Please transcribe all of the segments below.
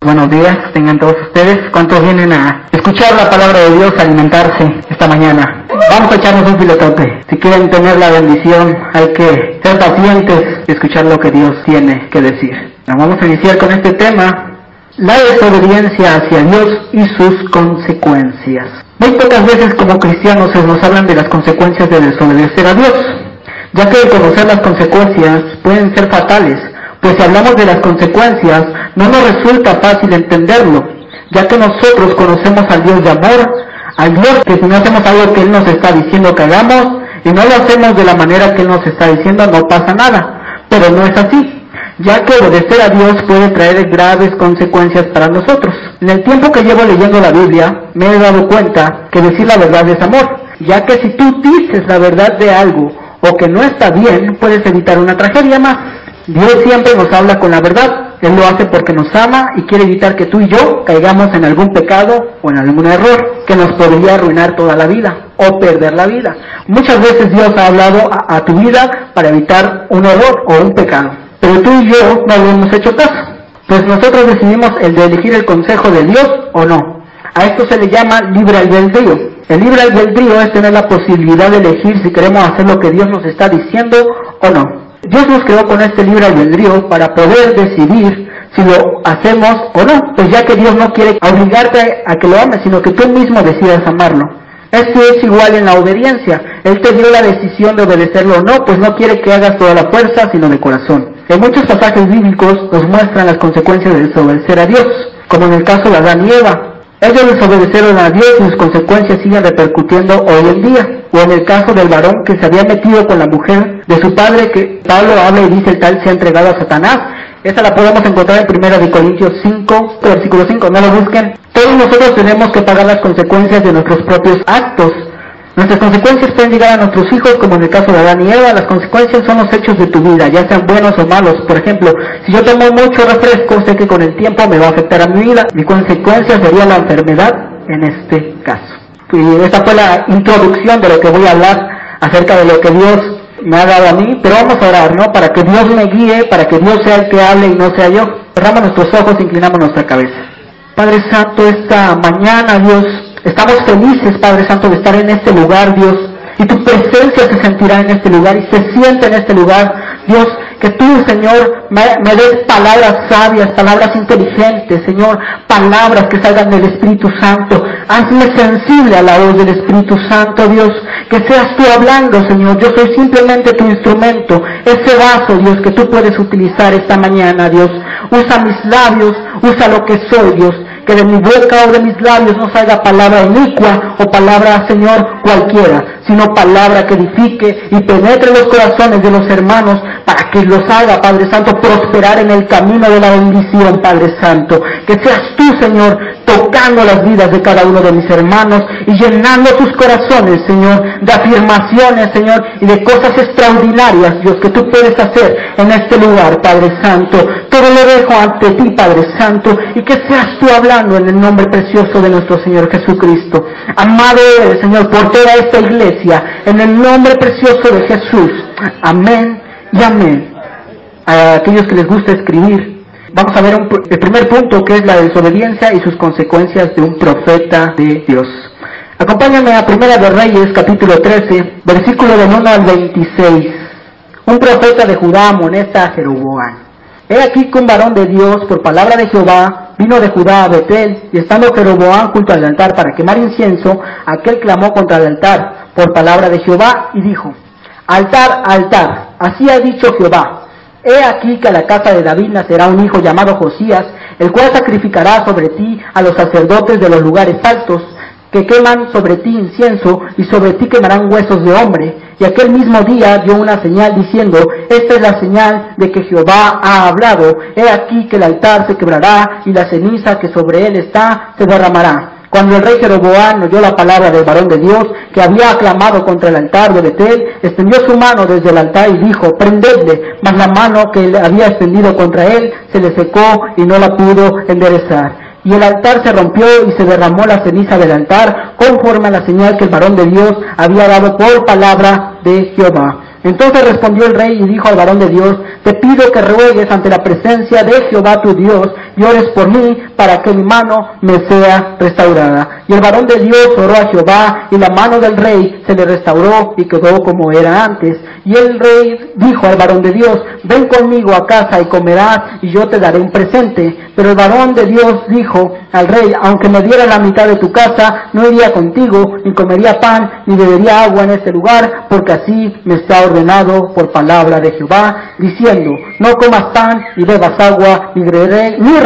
Buenos días, tengan todos ustedes. ¿Cuántos vienen a escuchar la palabra de Dios, a alimentarse esta mañana? Vamos a echarnos un filotote. Si quieren tener la bendición, hay que ser pacientes y escuchar lo que Dios tiene que decir. Vamos a iniciar con este tema: la desobediencia hacia Dios y sus consecuencias. Muy pocas veces como cristianos se nos hablan de las consecuencias de desobedecer a Dios, ya que conocer las consecuencias pueden ser fatales, pues si hablamos de las consecuencias no nos resulta fácil entenderlo, ya que nosotros conocemos al Dios de amor, al Dios que si no hacemos algo que Él nos está diciendo que hagamos y no lo hacemos de la manera que Él nos está diciendo, no pasa nada. Pero no es así, ya que obedecer a Dios puede traer graves consecuencias para nosotros. En el tiempo que llevo leyendo la Biblia, me he dado cuenta que decir la verdad es amor, ya que si tú dices la verdad de algo o que no está bien, puedes evitar una tragedia más. Dios siempre nos habla con la verdad. Él lo hace porque nos ama y quiere evitar que tú y yo caigamos en algún pecado o en algún error que nos podría arruinar toda la vida o perder la vida. Muchas veces Dios ha hablado a tu vida para evitar un error o un pecado, pero tú y yo no lo hemos hecho caso, pues nosotros decidimos el de elegir el consejo de Dios o no. A esto se le llama libre albedrío. El libre albedrío es tener la posibilidad de elegir si queremos hacer lo que Dios nos está diciendo o no. Dios nos creó con este libre albedrío para poder decidir si lo hacemos o no, pues ya que Dios no quiere obligarte a que lo ames, sino que tú mismo decidas amarlo. Esto es igual en la obediencia. Él te dio la decisión de obedecerlo o no, pues no quiere que hagas toda la fuerza, sino de corazón. En muchos pasajes bíblicos nos muestran las consecuencias de desobedecer a Dios, como en el caso de Adán y Eva. Ellos desobedecieron a Dios y sus consecuencias siguen repercutiendo hoy en día. O en el caso del varón que se había metido con la mujer de su padre, que Pablo habla y dice el tal se ha entregado a Satanás. Esta la podemos encontrar en 1 Corintios 5, versículo 5, no lo busquen. Todos nosotros tenemos que pagar las consecuencias de nuestros propios actos. Nuestras consecuencias pueden llegar a nuestros hijos, como en el caso de Adán y Eva. Las consecuencias son los hechos de tu vida, ya sean buenos o malos. Por ejemplo, si yo tomo mucho refresco, sé que con el tiempo me va a afectar a mi vida. Mi consecuencia sería la enfermedad en este caso. Y esta fue la introducción de lo que voy a hablar acerca de lo que Dios me ha dado a mí. Pero vamos a orar, ¿no? Para que Dios me guíe, para que Dios sea el que hable y no sea yo. Cerramos nuestros ojos, inclinamos nuestra cabeza. Padre Santo, esta mañana, Dios, estamos felices, Padre Santo, de estar en este lugar, Dios, y tu presencia se sentirá en este lugar y se siente en este lugar, Dios, que tú, Señor, me des palabras sabias, palabras inteligentes, Señor, palabras que salgan del Espíritu Santo. Hazme sensible a la voz del Espíritu Santo, Dios, que seas tú hablando, Señor. Yo soy simplemente tu instrumento, ese vaso, Dios, que tú puedes utilizar esta mañana, Dios. Usa mis labios, usa lo que soy, Dios. Que de mi boca o de mis labios no salga palabra inicua o palabra, Señor, cualquiera, sino palabra que edifique y penetre los corazones de los hermanos para que los haga, Padre Santo, prosperar en el camino de la bendición, Padre Santo. Que seas tú, Señor, tocando las vidas de cada uno de mis hermanos y llenando sus corazones, Señor, de afirmaciones, Señor, y de cosas extraordinarias, Dios, que tú puedes hacer en este lugar, Padre Santo. Todo lo dejo ante ti, Padre Santo, y que seas tú hablando en el nombre precioso de nuestro Señor Jesucristo. Amado eres, Señor, por toda esta iglesia, en el nombre precioso de Jesús. Amén y amén. A aquellos que les gusta escribir, vamos a ver el primer punto, que es la desobediencia y sus consecuencias de un profeta de Dios. Acompáñame a 1 de Reyes, capítulo 13, versículo del 1 al 26. Un profeta de Judá amonesta a Jeroboam. He aquí que un varón de Dios, por palabra de Jehová, vino de Judá a Betel, y estando Jeroboam junto al altar para quemar incienso, aquel clamó contra el altar, por palabra de Jehová, y dijo: Altar, altar, así ha dicho Jehová. He aquí que a la casa de David nacerá un hijo llamado Josías, el cual sacrificará sobre ti a los sacerdotes de los lugares altos, que queman sobre ti incienso, y sobre ti quemarán huesos de hombre. Y aquel mismo día dio una señal diciendo: esta es la señal de que Jehová ha hablado. He aquí que el altar se quebrará, y la ceniza que sobre él está se derramará. Cuando el rey Jeroboam oyó la palabra del varón de Dios, que había aclamado contra el altar de Betel, extendió su mano desde el altar y dijo: prendedle. Mas la mano que él había extendido contra él se le secó y no la pudo enderezar. Y el altar se rompió y se derramó la ceniza del altar, conforme a la señal que el varón de Dios había dado por palabra de Jehová. Entonces respondió el rey y dijo al varón de Dios: te pido que ruegues ante la presencia de Jehová tu Dios y ores por mí para que mi mano me sea restaurada. Y el varón de Dios oró a Jehová, y la mano del rey se le restauró y quedó como era antes. Y el rey dijo al varón de Dios: ven conmigo a casa y comerás, y yo te daré un presente. Pero el varón de Dios dijo al rey: aunque me diera la mitad de tu casa, no iría contigo, ni comería pan, ni bebería agua en este lugar, porque así me está ordenado por palabra de Jehová, diciendo: no comas pan, ni bebas agua, ni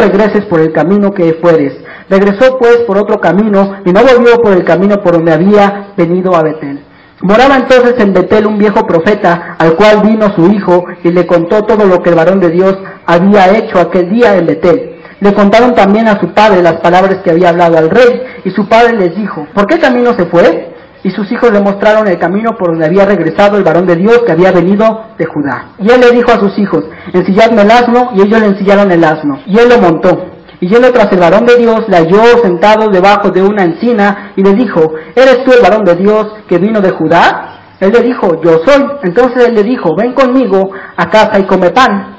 regreses por el camino que fueres. Regresó pues por otro camino, y no volvió por el camino por donde había venido a Betel. Moraba entonces en Betel un viejo profeta, al cual vino su hijo, y le contó todo lo que el varón de Dios había hecho aquel día en Betel. Le contaron también a su padre las palabras que había hablado al rey, y su padre les dijo: ¿por qué camino se fue? Y sus hijos le mostraron el camino por donde había regresado el varón de Dios que había venido de Judá. Y él le dijo a sus hijos: ensilladme el asno, y ellos le ensillaron el asno, y él lo montó. Y yendo tras el varón de Dios, le halló sentado debajo de una encina, y le dijo: ¿eres tú el varón de Dios que vino de Judá? Él le dijo: yo soy. Entonces él le dijo: ven conmigo a casa y come pan.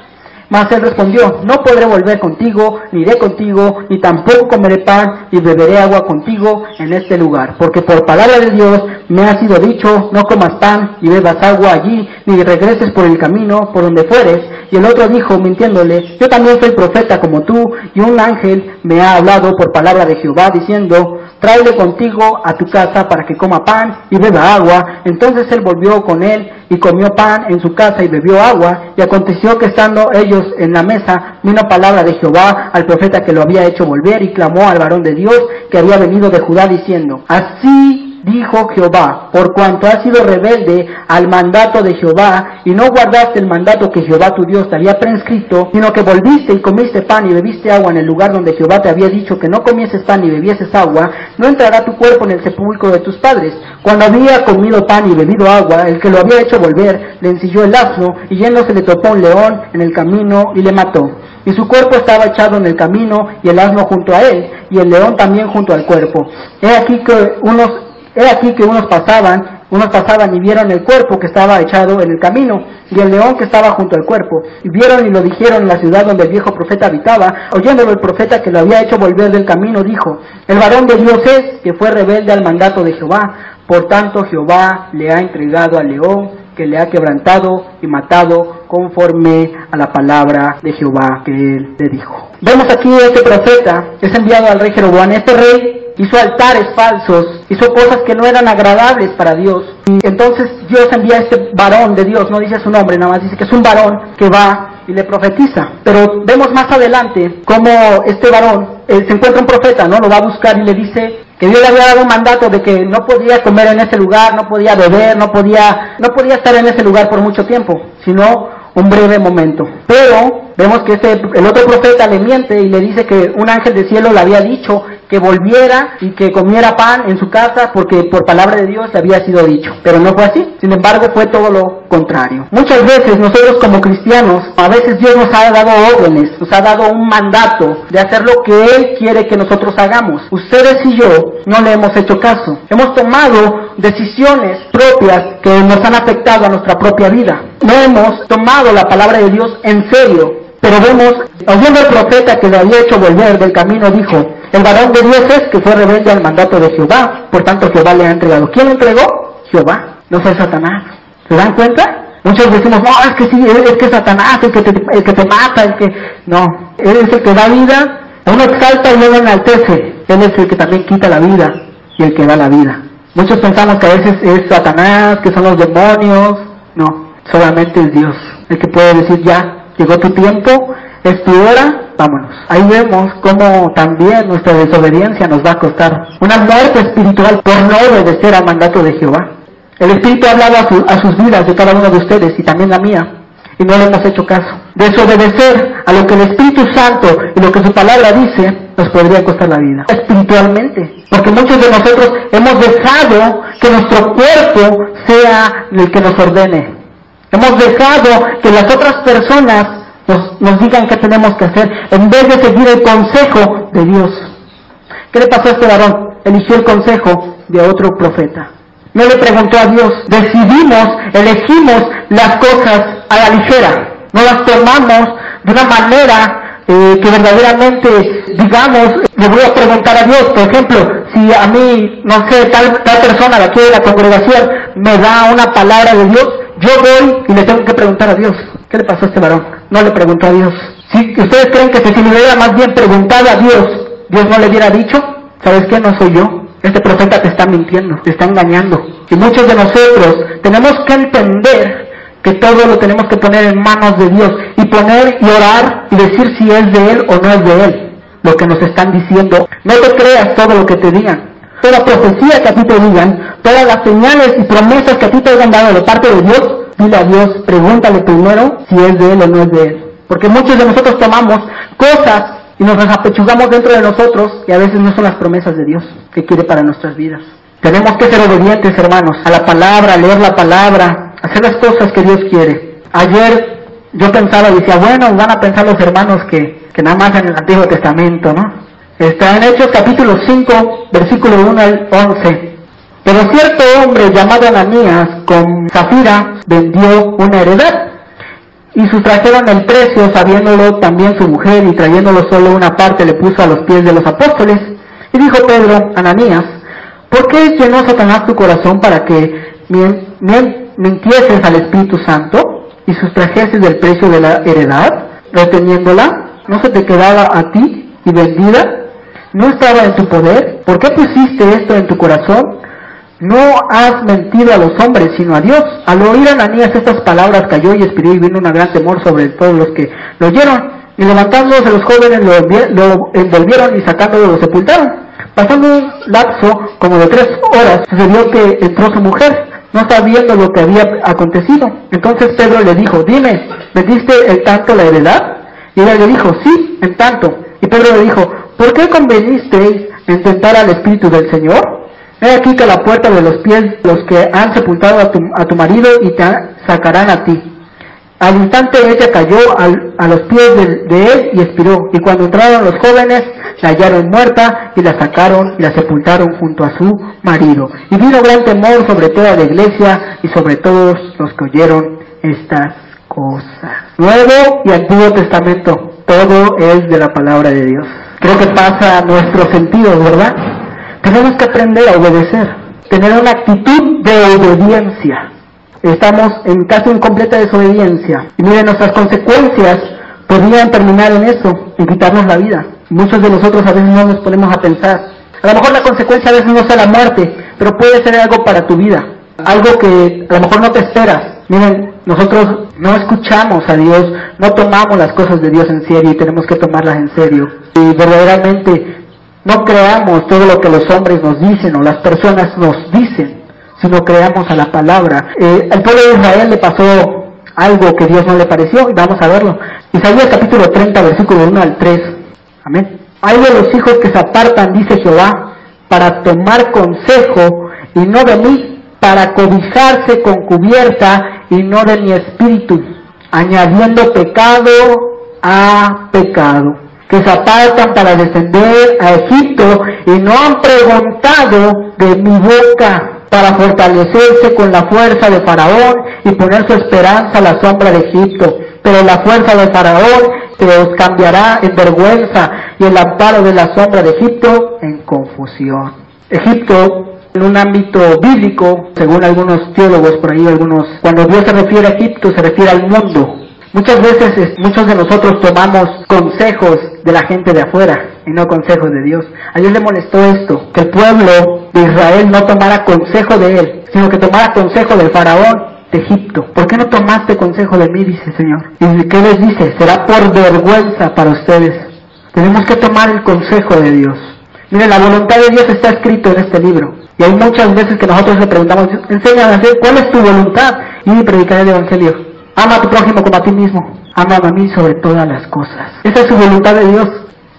Mas él respondió: no podré volver contigo, ni iré contigo, ni tampoco comeré pan, y beberé agua contigo en este lugar. Porque por palabra de Dios me ha sido dicho: no comas pan, y bebas agua allí, ni regreses por el camino por donde fueres. Y el otro dijo, mintiéndole: yo también soy profeta como tú, y un ángel me ha hablado por palabra de Jehová, diciendo: tráele contigo a tu casa para que coma pan y beba agua. Entonces él volvió con él, y comió pan en su casa y bebió agua. Y aconteció que estando ellos en la mesa, vino palabra de Jehová al profeta que lo había hecho volver, y clamó al varón de Dios que había venido de Judá, diciendo: así dijo Jehová, por cuanto has sido rebelde al mandato de Jehová, y no guardaste el mandato que Jehová tu Dios te había prescrito, sino que volviste y comiste pan y bebiste agua en el lugar donde Jehová te había dicho que no comieses pan y bebieses agua, no entrará tu cuerpo en el sepulcro de tus padres. Cuando había comido pan y bebido agua, el que lo había hecho volver le ensilló el asno, y yendo se le topó un león en el camino y le mató. Y su cuerpo estaba echado en el camino, y el asno junto a él, y el león también junto al cuerpo. He aquí que unos pasaban y vieron el cuerpo que estaba echado en el camino, y el león que estaba junto al cuerpo. Y vieron y lo dijeron en la ciudad donde el viejo profeta habitaba. Oyéndolo el profeta que lo había hecho volver del camino, dijo: el varón de Dios es, que fue rebelde al mandato de Jehová. Por tanto Jehová le ha entregado al león, que le ha quebrantado y matado conforme a la palabra de Jehová que él le dijo. Vemos aquí este profeta es enviado al rey Jeroboam. Este rey hizo altares falsos, hizo cosas que no eran agradables para Dios. Y entonces Dios envía a este varón de Dios, no dice su nombre, nada más dice que es un varón que va y le profetiza. Pero vemos más adelante cómo este varón, se encuentra un profeta, ¿no? Lo va a buscar y le dice que Dios le había dado un mandato de que no podía comer en ese lugar, no podía beber, no podía estar en ese lugar por mucho tiempo, sino un breve momento. Pero vemos que el otro profeta le miente y le dice que un ángel del cielo le había dicho que volviera y que comiera pan en su casa, porque por palabra de Dios le había sido dicho. Pero no fue así. Sin embargo, fue todo lo contrario. Muchas veces nosotros como cristianos, a veces Dios nos ha dado órdenes, nos ha dado un mandato de hacer lo que Él quiere que nosotros hagamos. Ustedes y yo no le hemos hecho caso. Hemos tomado decisiones propias que nos han afectado a nuestra propia vida. No hemos tomado la palabra de Dios en serio. Pero vemos, oyendo al profeta que le había hecho volver del camino, dijo: el varón de Dios es, que fue rebelde al mandato de Jehová, por tanto Jehová le ha entregado. ¿Quién le entregó? Jehová, no fue Satanás. ¿Se dan cuenta? Muchos decimos: no, es que sí, es que Satanás, el que te mata, el que... No, Él es el que da vida, uno exalta y luego enaltece. Él es el que también quita la vida y el que da la vida. Muchos pensamos que a veces es Satanás, que son los demonios. No, solamente es Dios el que puede decir: ya, llegó tu tiempo, es tu hora, vámonos. Ahí vemos cómo también nuestra desobediencia nos va a costar una muerte espiritual por no obedecer al mandato de Jehová. El Espíritu ha hablado a sus vidas, de cada uno de ustedes y también la mía, y no le hemos hecho caso. Desobedecer a lo que el Espíritu Santo y lo que su palabra dice nos podría costar la vida espiritualmente, porque muchos de nosotros hemos dejado que nuestro cuerpo sea el que nos ordene. Hemos dejado que las otras personas nos digan qué tenemos que hacer, en vez de seguir el consejo de Dios. ¿Qué le pasó a este varón? Eligió el consejo de otro profeta. no le preguntó a Dios. Elegimos las cosas a la ligera. No las tomamos de una manera que verdaderamente, digamos, le voy a preguntar a Dios. Por ejemplo, si a mí, no sé, tal persona de aquí de la congregación me da una palabra de Dios, yo voy y le tengo que preguntar a Dios, ¿qué le pasó a este varón? No le preguntó a Dios. Si ustedes creen que si le hubiera más bien preguntado a Dios, Dios no le hubiera dicho, ¿sabes qué? No soy yo. Este profeta te está mintiendo, te está engañando. Y muchos de nosotros tenemos que entender que todo lo tenemos que poner en manos de Dios y poner y orar y decir si es de Él o no es de Él lo que nos están diciendo. No te creas todo lo que te digan, toda profecía que a ti te digan, todas las señales y promesas que a ti te hayan dado de parte de Dios. Dile a Dios, pregúntale primero si es de Él o no es de Él, porque muchos de nosotros tomamos cosas y nos apechugamos dentro de nosotros y a veces no son las promesas de Dios que quiere para nuestras vidas. Tenemos que ser obedientes, hermanos, a la palabra, leer la palabra, hacer las cosas que Dios quiere. Ayer yo pensaba y decía, bueno, van a pensar los hermanos que nada más en el Antiguo Testamento, ¿no? Está en Hechos capítulo 5, versículo 1 al 11. Pero cierto hombre llamado Ananías con Zafira vendió una heredad y sustrajeron el precio, sabiéndolo también su mujer, y trayéndolo solo una parte le puso a los pies de los apóstoles. Y dijo Pedro, Ananías, ¿por qué llenó Satanás tu corazón para que mintieses al Espíritu Santo y sustrajeses del precio de la heredad, reteniéndola? ¿No se te quedaba a ti y vendida? ¿No estaba en tu poder? ¿Por qué pusiste esto en tu corazón? No has mentido a los hombres, sino a Dios. Al oír Ananías estas palabras, cayó y expiró, y vino un gran temor sobre todos los que lo oyeron. Y levantándose los jóvenes lo envolvieron y sacándolo lo sepultaron. Pasando un lapso como de 3 horas, sucedió que entró su mujer, no sabiendo lo que había acontecido. Entonces Pedro le dijo, dime, ¿vendiste el tanto la heredad? Y ella le dijo, sí, en tanto. Y Pedro le dijo, ¿por qué convenisteis en tentar al Espíritu del Señor? He aquí que a la puerta de los pies los que han sepultado a tu marido y te sacarán a ti. Al instante ella cayó a los pies de él y expiró. Y cuando entraron los jóvenes, la hallaron muerta y la sacaron y la sepultaron junto a su marido. Y vino gran temor sobre toda la iglesia y sobre todos los que oyeron estas cosas. Nuevo y Antiguo Testamento, todo es de la palabra de Dios. Creo que pasa a nuestros sentidos, ¿verdad? Tenemos que aprender a obedecer, tener una actitud de obediencia. Estamos en casi en completa desobediencia. Y miren, nuestras consecuencias podrían terminar en eso, en quitarnos la vida. Muchos de nosotros a veces no nos ponemos a pensar. A lo mejor la consecuencia a veces no sea la muerte, pero puede ser algo para tu vida. Algo que a lo mejor no te esperas. Miren, nosotros no escuchamos a Dios, no tomamos las cosas de Dios en serio y tenemos que tomarlas en serio. Y verdaderamente no creamos todo lo que los hombres nos dicen o las personas nos dicen, sino creamos a la palabra. Al pueblo de Israel le pasó algo que Dios no le pareció y vamos a verlo. Isaías capítulo 30, versículo 1 al 3. Amén. Hay de los hijos que se apartan, dice Jehová, para tomar consejo y no de mí, para cobijarse con cubierta y no de mi espíritu, añadiendo pecado a pecado. Que se apartan para descender a Egipto y no han preguntado de mi boca, para fortalecerse con la fuerza de Faraón y poner su esperanza a la sombra de Egipto. Pero la fuerza de Faraón te os cambiará en vergüenza y el amparo de la sombra de Egipto en confusión. Egipto, en un ámbito bíblico, según algunos teólogos por ahí, cuando Dios se refiere a Egipto, se refiere al mundo. Muchas veces, muchos de nosotros tomamos consejos de la gente de afuera y no consejos de Dios. A Dios le molestó esto, que el pueblo de Israel no tomara consejo de él, sino que tomara consejo del faraón de Egipto. ¿Por qué no tomaste consejo de mí? Dice el Señor. ¿Y qué les dice? Será por vergüenza para ustedes. Tenemos que tomar el consejo de Dios. Miren, la voluntad de Dios está escrito en este libro. Y hay muchas veces que nosotros le preguntamos, enséñame a hacer, ¿cuál es tu voluntad? Y predicaré el Evangelio. Ama a tu prójimo como a ti mismo. Ama a mí sobre todas las cosas. Esa es su voluntad de Dios.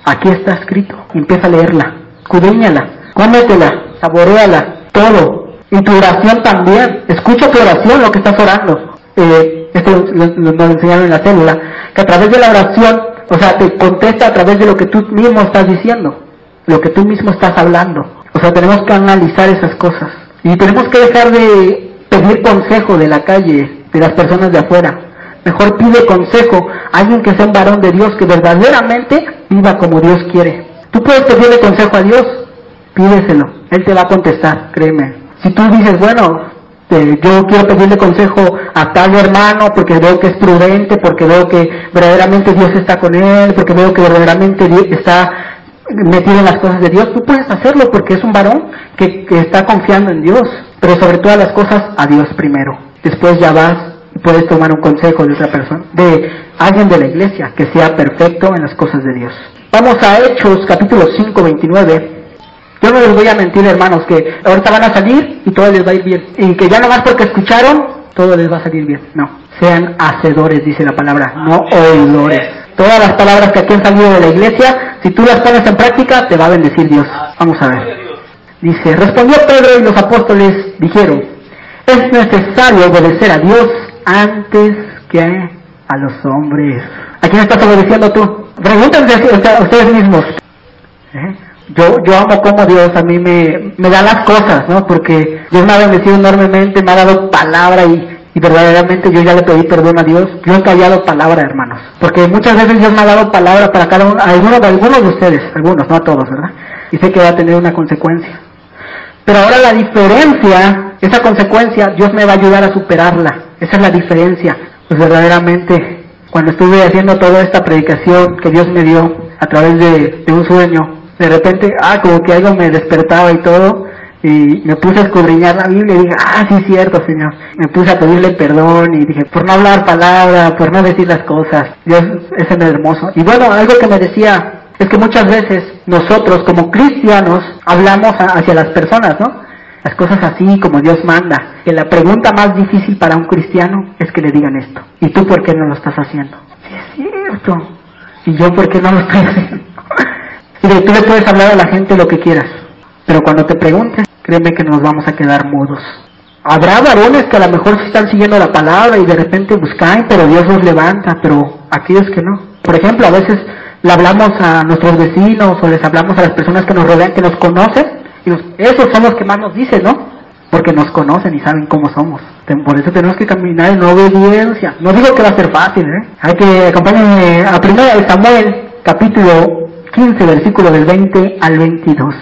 Aquí está escrito. Empieza a leerla. Escudriñala. Cómetela. Saboréala. Todo. Y tu oración también. Escucha tu oración, lo que estás orando. Esto nos enseñaron en la célula. Que a través de la oración, o sea, te contesta a través de lo que tú mismo estás diciendo. Lo que tú mismo estás hablando. O sea, tenemos que analizar esas cosas. Y tenemos que dejar de pedir consejo de la calle, de las personas de afuera. Mejor pide consejo a alguien que sea un varón de Dios, que verdaderamente viva como Dios quiere. Tú puedes pedirle consejo a Dios, pídeselo, Él te va a contestar, créeme. Si tú dices, bueno, yo quiero pedirle consejo a tal hermano porque veo que es prudente, porque veo que verdaderamente Dios está con él, porque veo que verdaderamente Dios está metido en las cosas de Dios, tú puedes hacerlo porque es un varón que está confiando en Dios, pero sobre todas las cosas a Dios primero. Después ya vas y puedes tomar un consejo de otra persona, de alguien de la iglesia que sea perfecto en las cosas de Dios. Vamos a Hechos capítulo 5, 29. Yo no les voy a mentir, hermanos, que ahorita van a salir y todo les va a ir bien. Y que ya nomás porque escucharon, todo les va a salir bien. No, sean hacedores, dice la palabra, no oidores. Todas las palabras que aquí han salido de la iglesia, si tú las pones en práctica, te va a bendecir Dios. Vamos a ver. Dice, respondió Pedro y los apóstoles dijeron, es necesario obedecer a Dios antes que a los hombres. ¿A quién estás obedeciendo tú? Pregúntense a ustedes mismos. Yo amo como Dios a mí me da las cosas, ¿no? Porque Dios me ha bendecido enormemente, me ha dado palabra y verdaderamente yo ya le pedí perdón a Dios. Yo he callado palabra, hermanos. Porque muchas veces Dios me ha dado palabra para cada uno, algunos de ustedes, algunos, no a todos, ¿verdad? Y sé que va a tener una consecuencia. Pero ahora la diferencia, esa consecuencia, Dios me va a ayudar a superarla. Esa es la diferencia. Pues verdaderamente, cuando estuve haciendo toda esta predicación que Dios me dio a través de un sueño, de repente, como que algo me despertaba y todo, y me puse a escudriñar la Biblia y dije, sí es cierto, Señor. Me puse a pedirle perdón y dije, por no hablar palabra, por no decir las cosas. Dios es hermoso. Y bueno, algo que me decía es que muchas veces nosotros como cristianos hablamos hacia las personas, ¿no? Las cosas así como Dios manda. Que la pregunta más difícil para un cristiano es que le digan esto. ¿Y tú por qué no lo estás haciendo? Sí es cierto. ¿Y yo por qué no lo estoy haciendo? Y tú le puedes hablar a la gente lo que quieras, pero cuando te preguntes, créeme que nos vamos a quedar mudos. Habrá varones que a lo mejor sí están siguiendo la palabra y de repente buscan, pero Dios los levanta, pero aquellos que no. Por ejemplo, a veces le hablamos a nuestros vecinos o les hablamos a las personas que nos rodean, que nos conocen, y esos son los que más nos dicen, ¿no? Porque nos conocen y saben cómo somos. Por eso tenemos que caminar en obediencia. No digo que va a ser fácil, Hay que acompañarme a 1 Samuel, capítulo 15, versículo del 20 al 22.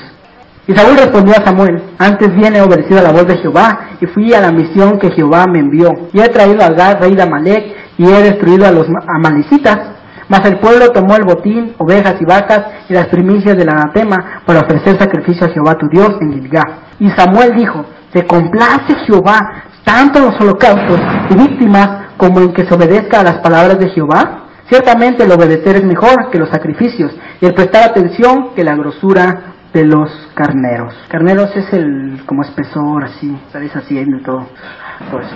Y Saúl respondió a Samuel, antes bien he obedecido a la voz de Jehová, y fui a la misión que Jehová me envió. Y he traído a Agag, rey de Amalec, y he destruido a los amalecitas. Mas el pueblo tomó el botín, ovejas y vacas, y las primicias del anatema, para ofrecer sacrificio a Jehová tu Dios en Gilgal. Y Samuel dijo, ¿se complace Jehová tanto en los holocaustos y víctimas como en que se obedezca a las palabras de Jehová? Ciertamente el obedecer es mejor que los sacrificios, y el prestar atención que la grosura de los carneros. Carneros es como espesor, así, está deshaciendo y todo eso.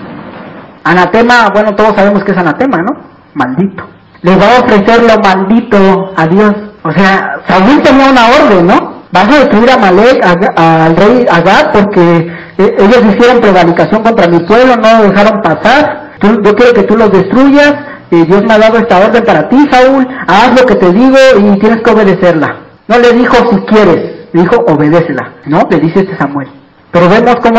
Anatema, bueno, todos sabemos que es anatema, ¿no? Maldito. Le va a ofrecer lo maldito a Dios. O sea, Saúl tenía una orden, ¿no? Vas a destruir a Amalec, al rey Agag, porque ellos hicieron prevaricación contra mi pueblo, no lo dejaron pasar. Yo quiero que tú los destruyas. Dios me ha dado esta orden para ti, Saúl, haz lo que te digo y tienes que obedecerla. No le dijo si quieres, le dijo obedécela, ¿no? Le dice Samuel. Pero vemos cómo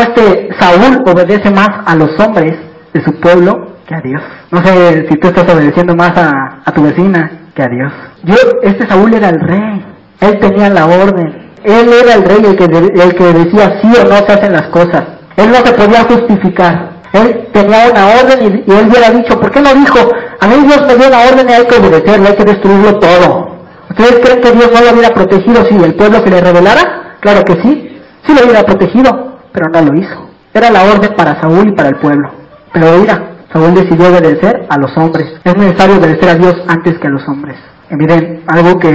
Saúl obedece más a los hombres de su pueblo que a Dios. No sé si tú estás obedeciendo más a tu vecina que a Dios. Saúl era el rey, él tenía la orden, él era el rey el que decía sí o no se hacen las cosas. Él no se podía justificar. Él tenía una orden y él hubiera dicho, ¿por qué no dijo? A mí Dios me dio una orden y hay que obedecerlo, hay que destruirlo todo. ¿Ustedes creen que Dios no lo hubiera protegido si el pueblo se le rebelara? Claro que sí, sí lo hubiera protegido, pero no lo hizo. Era la orden para Saúl y para el pueblo. Pero mira, Saúl decidió obedecer a los hombres. Es necesario obedecer a Dios antes que a los hombres. Y miren, algo que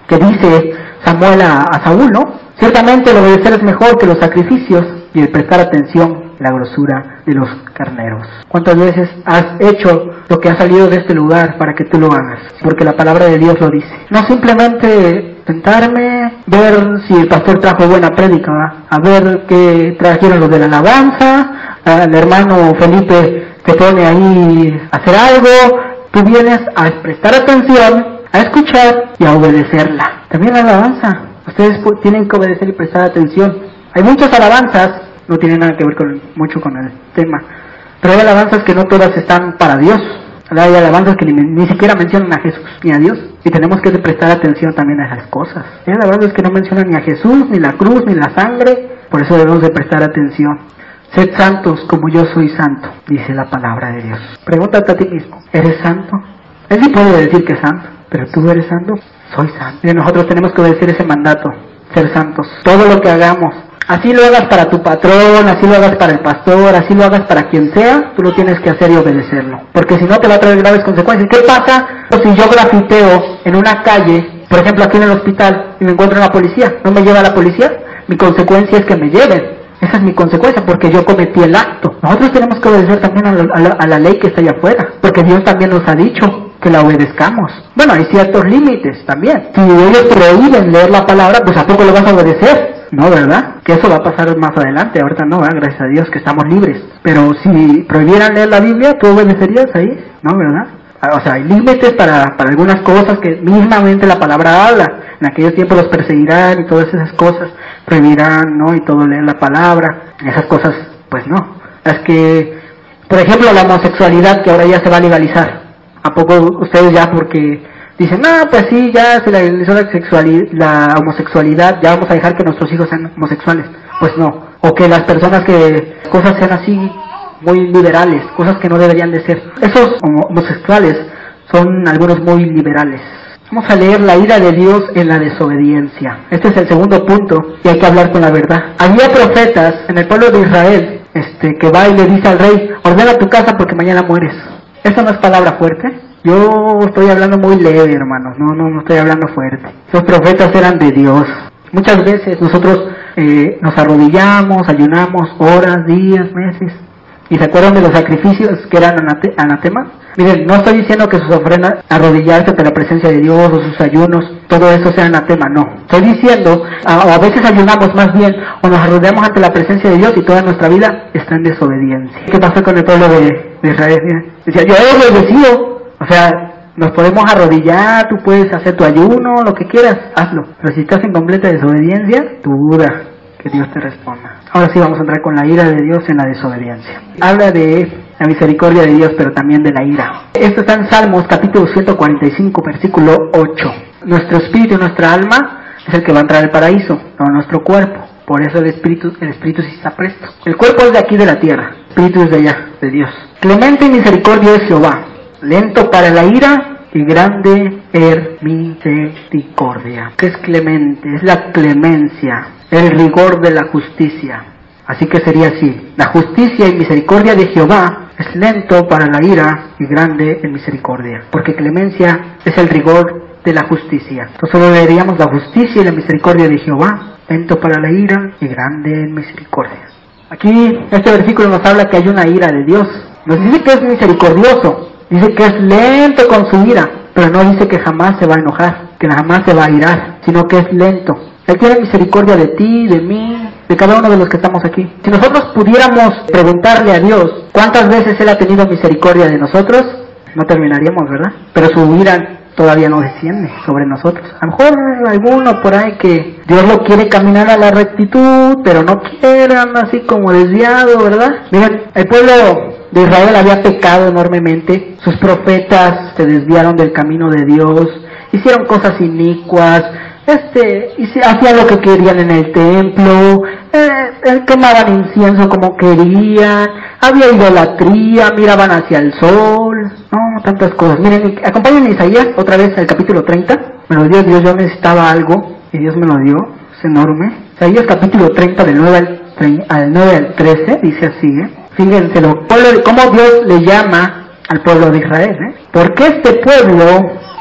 dice Samuel a Saúl, ¿no? Ciertamente el obedecer es mejor que los sacrificios y el prestar atención la grosura de los carneros. ¿Cuántas veces has hecho lo que ha salido de este lugar para que tú lo hagas? Porque la palabra de Dios lo dice. No simplemente sentarme, ver si el pastor trajo buena prédica, a ver qué trajeron los de la alabanza, el hermano Felipe se pone ahí a hacer algo. Tú vienes a prestar atención, a escuchar y a obedecerla. También la alabanza. Ustedes tienen que obedecer y prestar atención. Hay muchas alabanzas no tiene nada que ver mucho con el tema. Pero hay alabanzas que no todas están para Dios. Hay alabanzas que ni siquiera mencionan a Jesús ni a Dios, y tenemos que prestar atención también a esas cosas. Hay alabanzas que no mencionan ni a Jesús, ni la cruz, ni la sangre, por eso debemos de prestar atención. Sed santos como yo soy santo, dice la palabra de Dios. Pregúntate a ti mismo, ¿eres santo? Él sí puede decir que es santo, pero ¿tú eres santo? Soy santo. Y nosotros tenemos que obedecer ese mandato, ser santos. Todo lo que hagamos, así lo hagas para tu patrón, así lo hagas para el pastor, así lo hagas para quien sea, tú lo tienes que hacer y obedecerlo. Porque si no te va a traer graves consecuencias. ¿Qué pasa si yo grafiteo en una calle, por ejemplo aquí en el hospital, y me encuentro en la policía? ¿No me lleva la policía? Mi consecuencia es que me lleven. Esa es mi consecuencia, porque yo cometí el acto. Nosotros tenemos que obedecer también a la ley que está allá afuera, porque Dios también nos ha dicho que la obedezcamos. Bueno, hay ciertos límites también. Si ellos prohíben leer la palabra, pues ¿a poco lo vas a obedecer? No, ¿verdad? Que eso va a pasar más adelante. Ahorita no, ¿verdad? Gracias a Dios que estamos libres. Pero si prohibieran leer la Biblia, ¿tú obedecerías ahí? No, ¿verdad? O sea, hay límites para algunas cosas que mismamente la palabra habla. En aquellos tiempos los perseguirán y todas esas cosas, prohibirán, ¿no? Y todo leer la palabra. Esas cosas, pues no. Es que, por ejemplo, la homosexualidad que ahora ya se va a legalizar. ¿A poco ustedes ya porque dicen, no, pues sí, ya se legalizó la homosexualidad, ya vamos a dejar que nuestros hijos sean homosexuales? Pues no. O que las personas cosas sean así, muy liberales, cosas que no deberían de ser. Esos homosexuales son algunos muy liberales. Vamos a leer la ira de Dios en la desobediencia. Este es el segundo punto, y hay que hablar con la verdad. Había profetas en el pueblo de Israel, que va y le dice al rey, ordena tu casa porque mañana mueres. ¿Esa no es palabra fuerte? Yo estoy hablando muy leve, hermanos, no estoy hablando fuerte. Esos profetas eran de Dios. Muchas veces nosotros nos arrodillamos, ayunamos horas, días, meses, y se acuerdan de los sacrificios que eran anatemas. Miren, no estoy diciendo que sus ofrendas, arrodillarse ante la presencia de Dios o sus ayunos, todo eso sea anatema, no. Estoy diciendo, a veces ayunamos más bien, o nos arrodillamos ante la presencia de Dios y toda nuestra vida está en desobediencia. ¿Qué pasó con el pueblo de Israel? Miren, decía, yo he obedecido. O sea, nos podemos arrodillar, tú puedes hacer tu ayuno, lo que quieras, hazlo. Pero si estás en completa desobediencia, duda que Dios te responda. Ahora sí vamos a entrar con la ira de Dios en la desobediencia. Habla de la misericordia de Dios, pero también de la ira. Esto está en Salmos capítulo 145, versículo 8. Nuestro espíritu y nuestra alma es el que va a entrar al paraíso, no nuestro cuerpo. Por eso el espíritu sí está presto. El cuerpo es de aquí de la tierra, el espíritu es de allá, de Dios. Clemente y misericordia es Jehová, lento para la ira y grande misericordia. ¿Qué es clemente? Es la clemencia, el rigor de la justicia. Así que sería así: la justicia y misericordia de Jehová es lento para la ira y grande en misericordia. Porque clemencia es el rigor de la justicia. Entonces solo leeríamos la justicia y la misericordia de Jehová, lento para la ira y grande en misericordia. Aquí este versículo nos habla que hay una ira de Dios. Nos dice que es misericordioso. Dice que es lento con su ira, pero no dice que jamás se va a enojar, que jamás se va a irar, sino que es lento. Él tiene misericordia de ti, de mí, de cada uno de los que estamos aquí. Si nosotros pudiéramos preguntarle a Dios cuántas veces Él ha tenido misericordia de nosotros, no terminaríamos, ¿verdad? Pero su ira todavía no desciende sobre nosotros. A lo mejor alguno por ahí que Dios lo quiere caminar a la rectitud, pero no quiere, anda así como desviado, ¿verdad? Miren, el pueblo de Israel había pecado enormemente, sus profetas se desviaron del camino de Dios, hicieron cosas inicuas, hacían lo que querían en el templo, quemaban incienso como querían, había idolatría, miraban hacia el sol, no, tantas cosas. Miren, acompáñenme a Isaías otra vez al capítulo 30, me lo dio Dios, yo necesitaba algo y Dios me lo dio, es enorme. Isaías capítulo 30 del 9 al 13, dice así, fíjense cómo Dios le llama al pueblo de Israel, porque este pueblo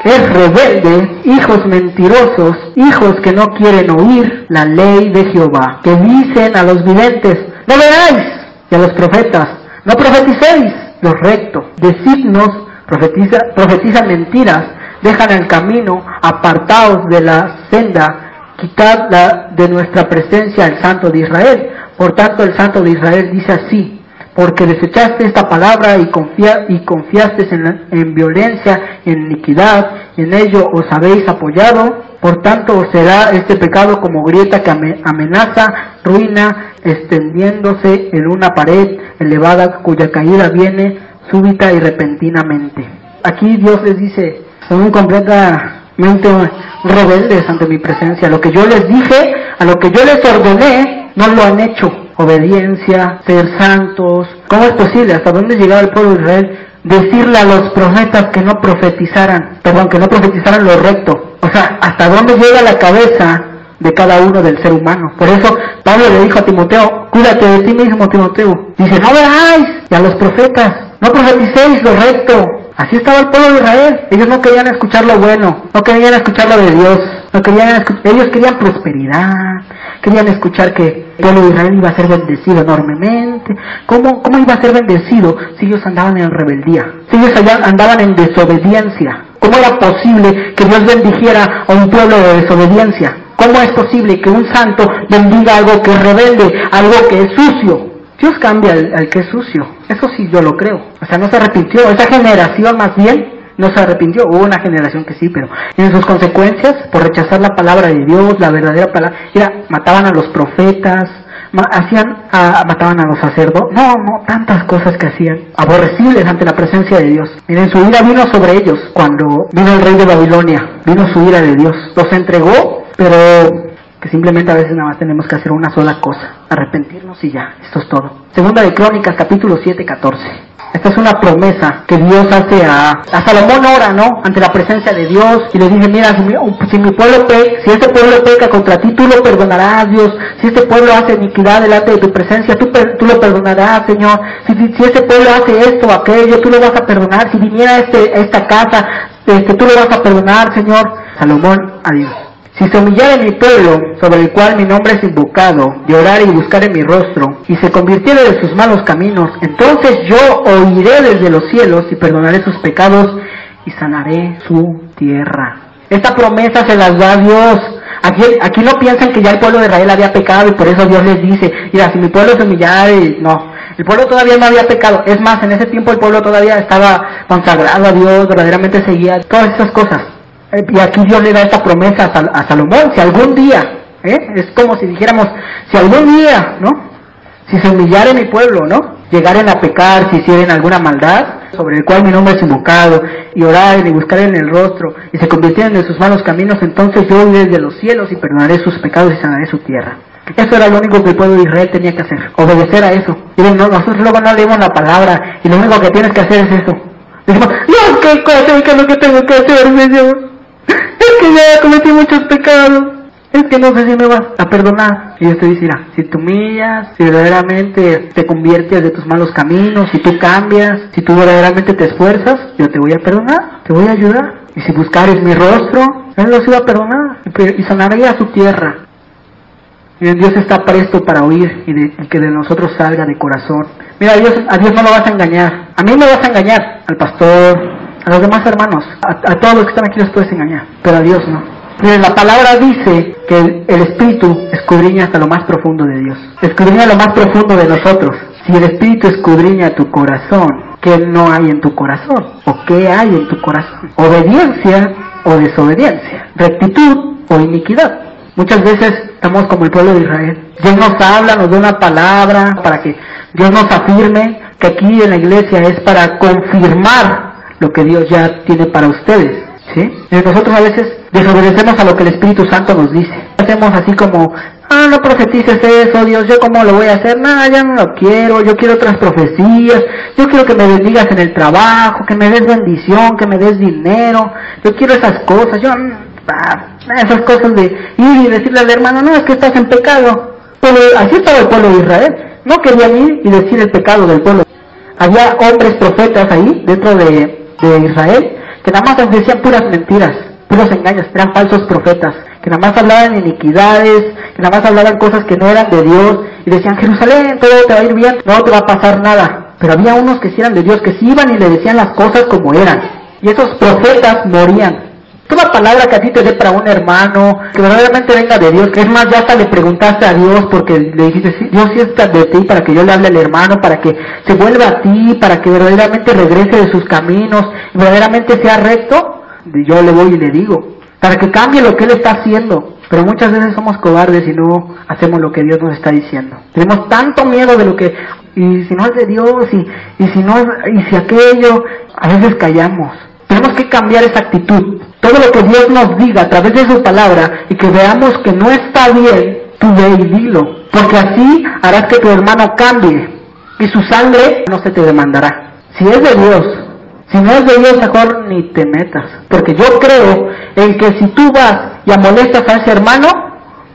es rebelde, hijos mentirosos, hijos que no quieren oír la ley de Jehová, que dicen a los videntes, no veáis, y a los profetas, no profeticéis lo recto, decidnos, profetizan mentiras, dejan el camino, apartaos de la senda, quitad de nuestra presencia al Santo de Israel. Por tanto el Santo de Israel dice así, porque desechaste esta palabra y confiaste en violencia, en iniquidad, en ello os habéis apoyado. Por tanto os será este pecado como grieta que amenaza, ruina, extendiéndose en una pared elevada cuya caída viene súbita y repentinamente. Aquí Dios les dice, son completamente rebeldes ante mi presencia. Lo que yo les dije, a lo que yo les ordené, no lo han hecho. Obediencia, ser santos. ¿Cómo es posible? ¿Hasta dónde llegaba el pueblo de Israel? Decirle a los profetas que no profetizaran lo recto. O sea, ¿hasta dónde llega la cabeza de cada uno del ser humano? Por eso Pablo le dijo a Timoteo, cuídate de ti mismo, Timoteo. Dice, no veáis, y a los profetas, no profeticéis lo recto. Así estaba el pueblo de Israel. Ellos no querían escuchar lo bueno, no querían escuchar lo de Dios, ellos querían prosperidad, querían escuchar que el pueblo de Israel iba a ser bendecido enormemente. ¿Cómo iba a ser bendecido si ellos andaban en rebeldía? Si ellos andaban en desobediencia. ¿Cómo era posible que Dios bendijera a un pueblo de desobediencia? ¿Cómo es posible que un santo bendiga algo que es rebelde, algo que es sucio? Dios cambia al que es sucio, eso sí yo lo creo. O sea, no se arrepintió, esa generación más bien no se arrepintió. Hubo una generación que sí, pero en sus consecuencias, por rechazar la palabra de Dios, la verdadera palabra, mataban a los profetas, mataban a los sacerdotes, tantas cosas que hacían, aborrecibles ante la presencia de Dios. Miren, su ira vino sobre ellos cuando vino el rey de Babilonia, vino su ira de Dios, los entregó, pero que simplemente a veces nada más tenemos que hacer una sola cosa, arrepentirnos y ya, esto es todo. Segunda de Crónicas, capítulo 7, 14. Esta es una promesa que Dios hace a Salomón, ora, ¿no? Ante la presencia de Dios, y le dice, mira, si mi pueblo si este pueblo peca contra ti, tú lo perdonarás, Dios. Si este pueblo hace iniquidad delante de tu presencia, tú lo perdonarás, Señor. Si este pueblo hace esto o aquello, tú lo vas a perdonar. Si viniera esta casa, tú lo vas a perdonar, Señor. Salomón, a Dios. Si se humillare mi pueblo, sobre el cual mi nombre es invocado, de orar y buscar en mi rostro, y se convirtiere de sus malos caminos, entonces yo oiré desde los cielos y perdonaré sus pecados y sanaré su tierra. Esta promesa se las da Dios. Aquí no piensan que ya el pueblo de Israel había pecado y por eso Dios les dice, mira, si mi pueblo se humillare, no. El pueblo todavía no había pecado. Es más, en ese tiempo el pueblo todavía estaba consagrado a Dios, verdaderamente seguía todas esas cosas. Y aquí Dios le da esta promesa a Salomón, si algún día, es como si dijéramos, si algún día, ¿no? Si se humillare mi pueblo, ¿no? Llegaren a pecar, si hicieren alguna maldad, sobre el cual mi nombre es invocado, y oraren y buscaren en el rostro, y se convirtieren en sus malos caminos, entonces yo iré desde los cielos y perdonaré sus pecados y sanaré su tierra. Eso era lo único que el pueblo de Israel tenía que hacer, obedecer a eso. Miren, nosotros luego no leemos la palabra, y lo único que tienes que hacer es eso. Decimos, Dios, ¿qué cosa? ¿Qué es lo que tengo que hacer, Señor? Es que ya cometí muchos pecados, es que no sé si me vas a perdonar. Y Dios te dice, mira, si te humillas, si verdaderamente te conviertes de tus malos caminos, si tú cambias, si tú verdaderamente te esfuerzas, yo te voy a perdonar, te voy a ayudar. Y si buscares mi rostro, Él los iba a perdonar y sanaría su tierra. Y Dios está presto para oír y que de nosotros salga de corazón. Mira, a Dios no lo vas a engañar, a mí me vas a engañar, al pastor, a los demás hermanos, a todos los que están aquí los puedes engañar, pero a Dios no. Miren, la palabra dice que el Espíritu escudriña hasta lo más profundo de Dios, escudriña lo más profundo de nosotros. Si el Espíritu escudriña tu corazón, ¿qué no hay en tu corazón? ¿O qué hay en tu corazón? ¿Obediencia o desobediencia? ¿Rectitud o iniquidad? Muchas veces estamos como el pueblo de Israel. Dios nos habla, nos da una palabra para que Dios nos afirme, que aquí en la iglesia es para confirmar lo que Dios ya tiene para ustedes, ¿sí? Y nosotros a veces desobedecemos a lo que el Espíritu Santo nos dice. Hacemos así como, no profetices eso, Dios, ¿yo cómo lo voy a hacer? Ya no lo quiero, yo quiero otras profecías, yo quiero que me bendigas en el trabajo, que me des bendición, que me des dinero, yo quiero esas cosas, esas cosas de ir y decirle al hermano, no, es que estás en pecado. Pero así estaba el pueblo de Israel, no querían ir y decir el pecado del pueblo. Había hombres profetas ahí, dentro de Israel, que nada más decían puras mentiras, puros engaños, eran falsos profetas, que nada más hablaban iniquidades, que nada más hablaban cosas que no eran de Dios, y decían, Jerusalén, todo te va a ir bien, no te va a pasar nada. Pero había unos que sí eran de Dios, que sí iban y le decían las cosas como eran, y esos profetas morían. Toda palabra que a ti te dé para un hermano, que verdaderamente venga de Dios, que es más, ya hasta le preguntaste a Dios porque le dijiste, sí, Dios sí está de ti para que yo le hable al hermano, para que se vuelva a ti, para que verdaderamente regrese de sus caminos, y verdaderamente sea recto, yo le voy y le digo, para que cambie lo que él está haciendo. Pero muchas veces somos cobardes y no hacemos lo que Dios nos está diciendo. Tenemos tanto miedo de lo que, y si no es de Dios, y si aquello, a veces callamos. Tenemos que cambiar esa actitud. Todo lo que Dios nos diga a través de su palabra y que veamos que no está bien, tú ve y dilo. Porque así harás que tu hermano cambie y su sangre no se te demandará. Si es de Dios, si no es de Dios, mejor ni te metas. Porque yo creo en que si tú vas y amonestas a ese hermano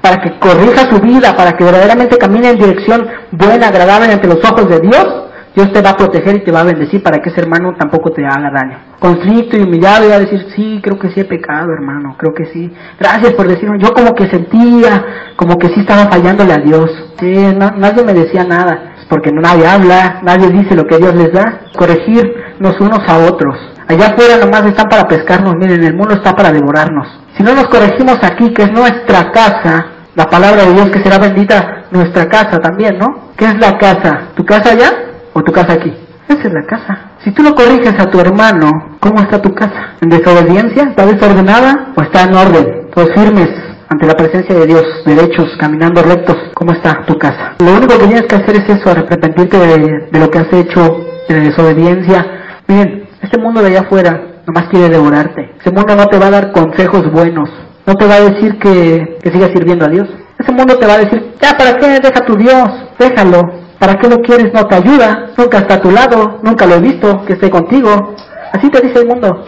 para que corrija su vida, para que verdaderamente camine en dirección buena, agradable ante los ojos de Dios, Dios te va a proteger y te va a bendecir para que ese hermano tampoco te haga daño. Conflicto y humillado y va a decir, sí, creo que sí he pecado, hermano, creo que sí. Gracias por decirme, yo como que sentía, como que sí estaba fallándole a Dios. Sí, nadie me decía nada, porque nadie habla, nadie dice lo que Dios les da. Corregirnos unos a otros. Allá afuera nomás están para pescarnos, miren, el mundo está para devorarnos. Si no nos corregimos aquí, que es nuestra casa, la palabra de Dios que será bendita nuestra casa también, ¿no? ¿Qué es la casa? ¿Tu casa allá o tu casa aquí? Esa es la casa. Si tú lo corriges a tu hermano, ¿cómo está tu casa? ¿En desobediencia? ¿Está desordenada o está en orden? Todos firmes ante la presencia de Dios, derechos, caminando rectos. ¿Cómo está tu casa? Lo único que tienes que hacer es eso, arrepentirte de lo que has hecho, de la desobediencia. Miren, este mundo de allá afuera nomás quiere devorarte. Ese mundo no te va a dar consejos buenos. No te va a decir que sigas sirviendo a Dios. Ese mundo te va a decir, ya, ¿para qué? Deja a tu Dios, déjalo. ¿Para qué lo quieres? No te ayuda, nunca está a tu lado, nunca lo he visto, que esté contigo. Así te dice el mundo.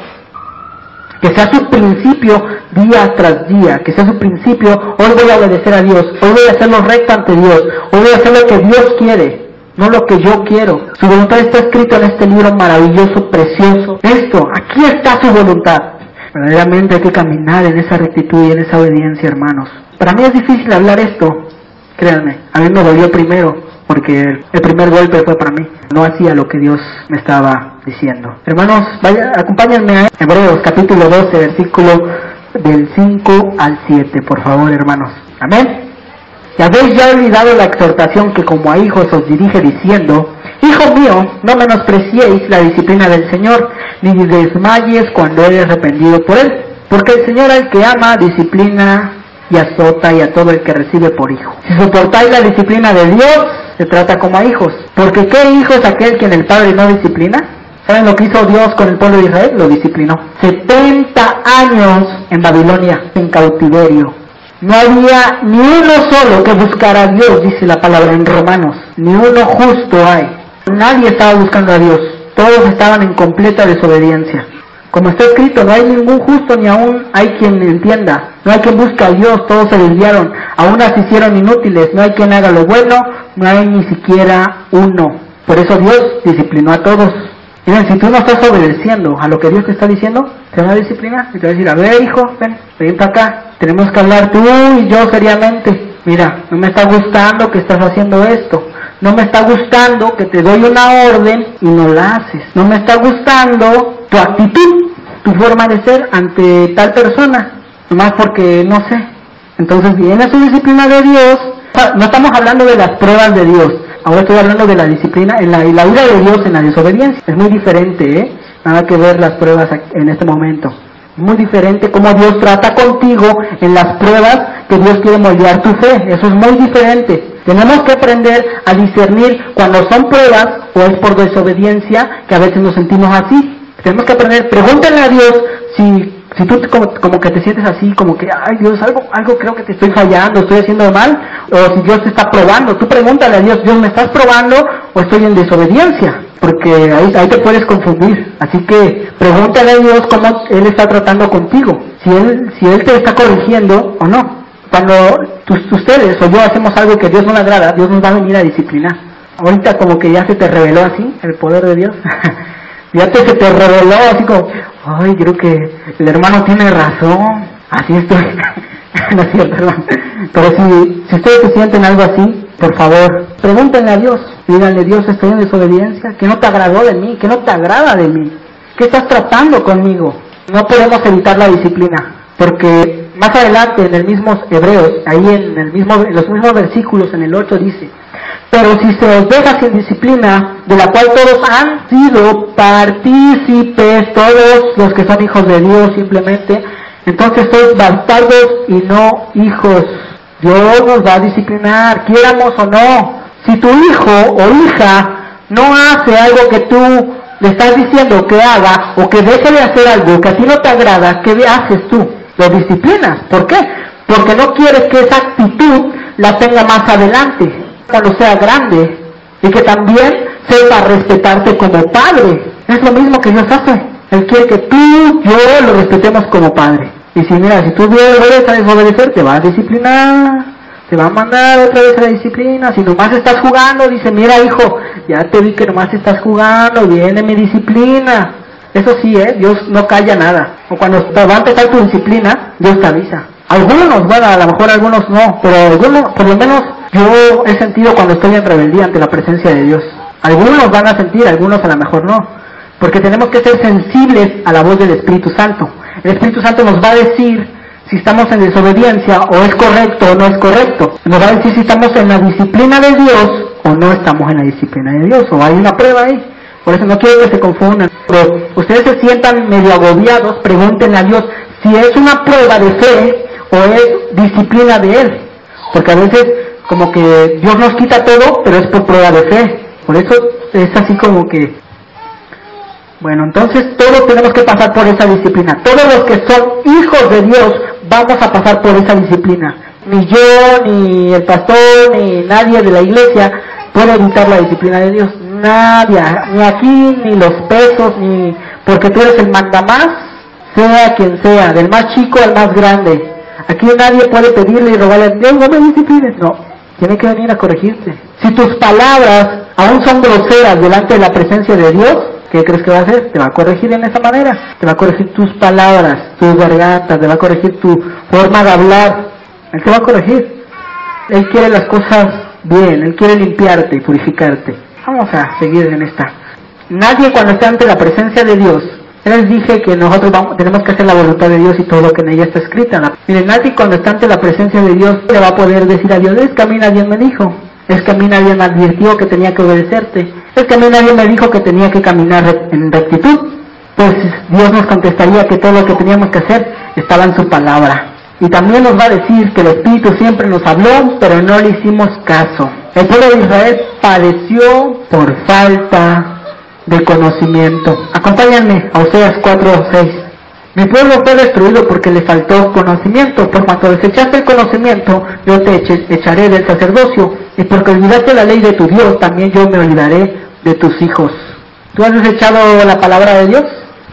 Que sea su principio día tras día, que sea su principio, hoy voy a obedecer a Dios, hoy voy a hacerlo recto ante Dios, hoy voy a hacer lo que Dios quiere, no lo que yo quiero. Su voluntad está escrita en este libro maravilloso, precioso. Esto, aquí está su voluntad. Verdaderamente hay que caminar en esa rectitud y en esa obediencia, hermanos. Para mí es difícil hablar esto, créanme, a mí me dolió primero, porque el primer golpe fue para mí. No hacía lo que Dios me estaba diciendo. Hermanos, acompáñenme a Hebreos capítulo 12, versículo del 5 al 7, por favor, hermanos. Amén. Y habéis ya olvidado la exhortación que como a hijos os dirige diciendo, Hijo mío, no menospreciéis la disciplina del Señor, ni desmayes cuando eres arrepentido por Él. Porque el Señor al que ama, disciplina y azota y a todo el que recibe por hijo. Si soportáis la disciplina de Dios, se trata como a hijos. Porque ¿qué hijo es aquel quien el Padre no disciplina? ¿Saben lo que hizo Dios con el pueblo de Israel? Lo disciplinó. 70 años en Babilonia, en cautiverio. No había ni uno solo que buscara a Dios, dice la palabra en Romanos. Ni uno justo hay. Nadie estaba buscando a Dios. Todos estaban en completa desobediencia. Como está escrito, no hay ningún justo ni aún hay quien entienda. No hay quien busque a Dios, todos se desviaron. Aún se hicieron inútiles. No hay quien haga lo bueno, no hay ni siquiera uno. Por eso Dios disciplinó a todos. Miren, si tú no estás obedeciendo a lo que Dios te está diciendo, te va a disciplinar y te va a decir, a ver hijo, ven para acá. Tenemos que hablar tú y yo seriamente. Mira, no me está gustando que estás haciendo esto. No me está gustando que te doy una orden y no la haces. No me está gustando tu actitud, tu forma de ser ante tal persona. Nomás porque no sé. Entonces viene su disciplina de Dios. No estamos hablando de las pruebas de Dios. Ahora estoy hablando de la disciplina y la ira de Dios en la desobediencia. Es muy diferente, ¿eh? Nada que ver las pruebas en este momento. Muy diferente cómo Dios trata contigo en las pruebas que Dios quiere moldear tu fe. Eso es muy diferente. Tenemos que aprender a discernir cuando son pruebas o es por desobediencia que a veces nos sentimos así. Tenemos que aprender, pregúntale a Dios si tú como que te sientes así, como que, ay Dios, algo creo que te estoy fallando, estoy haciendo mal, o si Dios te está probando. Tú pregúntale a Dios, Dios, ¿me estás probando o estoy en desobediencia? Porque ahí te puedes confundir. Así que pregúntale a Dios cómo Él está tratando contigo, si Él te está corrigiendo o no. Cuando ustedes o yo hacemos algo que a Dios no le agrada, Dios nos va a venir a disciplinar. Ahorita como que ya se te reveló así, el poder de Dios. Ya se te reveló así como, ay, creo que el hermano tiene razón, así estoy. No es cierto, hermano. Pero si ustedes se sienten algo así, por favor, pregúntenle a Dios. Díganle, Dios, estoy en desobediencia. ¿Qué no te agradó de mí? ¿Qué no te agrada de mí? ¿Qué estás tratando conmigo? No podemos evitar la disciplina, porque más adelante en el mismo Hebreos, ahí en los mismos versículos, en el 8 dice: pero si se os deja sin disciplina, de la cual todos han sido partícipes, todos los que son hijos de Dios simplemente, entonces sois bastardos y no hijos. Dios nos va a disciplinar, quieramos o no. Si tu hijo o hija no hace algo que tú le estás diciendo que haga, o que deje de hacer algo que a ti no te agrada, ¿qué haces tú? Lo disciplinas. ¿Por qué? Porque no quieres que esa actitud la tenga más adelante, cuando sea grande, y que también sepa respetarte como padre. Es lo mismo que Dios hace. Él quiere que tú, yo, lo respetemos como padre. Y si mira, si tú vuelves a desobedecer, te va a disciplinar, te va a mandar otra vez a la disciplina. Si nomás estás jugando, dice: mira, hijo, ya te vi que nomás estás jugando, viene mi disciplina. Eso sí, Dios no calla nada. O cuando va a empezar tu disciplina, Dios te avisa. Algunos, bueno, a lo mejor algunos no, pero algunos, por lo menos yo he sentido cuando estoy en rebeldía ante la presencia de Dios. Algunos van a sentir, algunos a lo mejor no, porque tenemos que ser sensibles a la voz del Espíritu Santo. El Espíritu Santo nos va a decir si estamos en desobediencia, o es correcto o no es correcto. Nos va a decir si estamos en la disciplina de Dios o no estamos en la disciplina de Dios, o hay una prueba ahí. Por eso no quiero que se confundan. Pero ustedes se sientan medio agobiados, pregúntenle a Dios si es una prueba de fe o es disciplina de Él. Porque a veces como que Dios nos quita todo, pero es por prueba de fe. Por eso es así como que... Bueno, entonces todos tenemos que pasar por esa disciplina. Todos los que son hijos de Dios vamos a pasar por esa disciplina. Ni yo, ni el pastor, ni nadie de la iglesia puede evitar la disciplina de Dios. Nadie, ni aquí, ni los pesos, ni... Porque tú eres el mandamás, sea quien sea, del más chico al más grande. Aquí nadie puede pedirle y rogarle a Dios: no me disciplines. No, tiene que venir a corregirte. Si tus palabras aún son groseras delante de la presencia de Dios, ¿qué crees que va a hacer? Te va a corregir en esa manera. Te va a corregir tus palabras, tus gargantas, te va a corregir tu forma de hablar. Él te va a corregir. Él quiere las cosas bien, Él quiere limpiarte y purificarte. Vamos a seguir en esta. Nadie, cuando está ante la presencia de Dios, les dije que nosotros tenemos que hacer la voluntad de Dios y todo lo que en ella está escrita. Miren, nadie cuando está ante la presencia de Dios le va a poder decir a Dios: es que a mí nadie me dijo, es que a mí nadie me advirtió que tenía que obedecerte, es que a mí nadie me dijo que tenía que caminar en rectitud. Pues Dios nos contestaría que todo lo que teníamos que hacer estaba en su palabra. Y también nos va a decir que el Espíritu siempre nos habló, pero no le hicimos caso. El pueblo de Israel padeció por falta de conocimiento. Acompáñenme a Oseas 4:6. Mi pueblo fue destruido porque le faltó conocimiento. Por cuanto desechaste el conocimiento, yo te echaré del sacerdocio. Y porque olvidaste la ley de tu Dios, también yo me olvidaré de tus hijos. ¿Tú has desechado la palabra de Dios?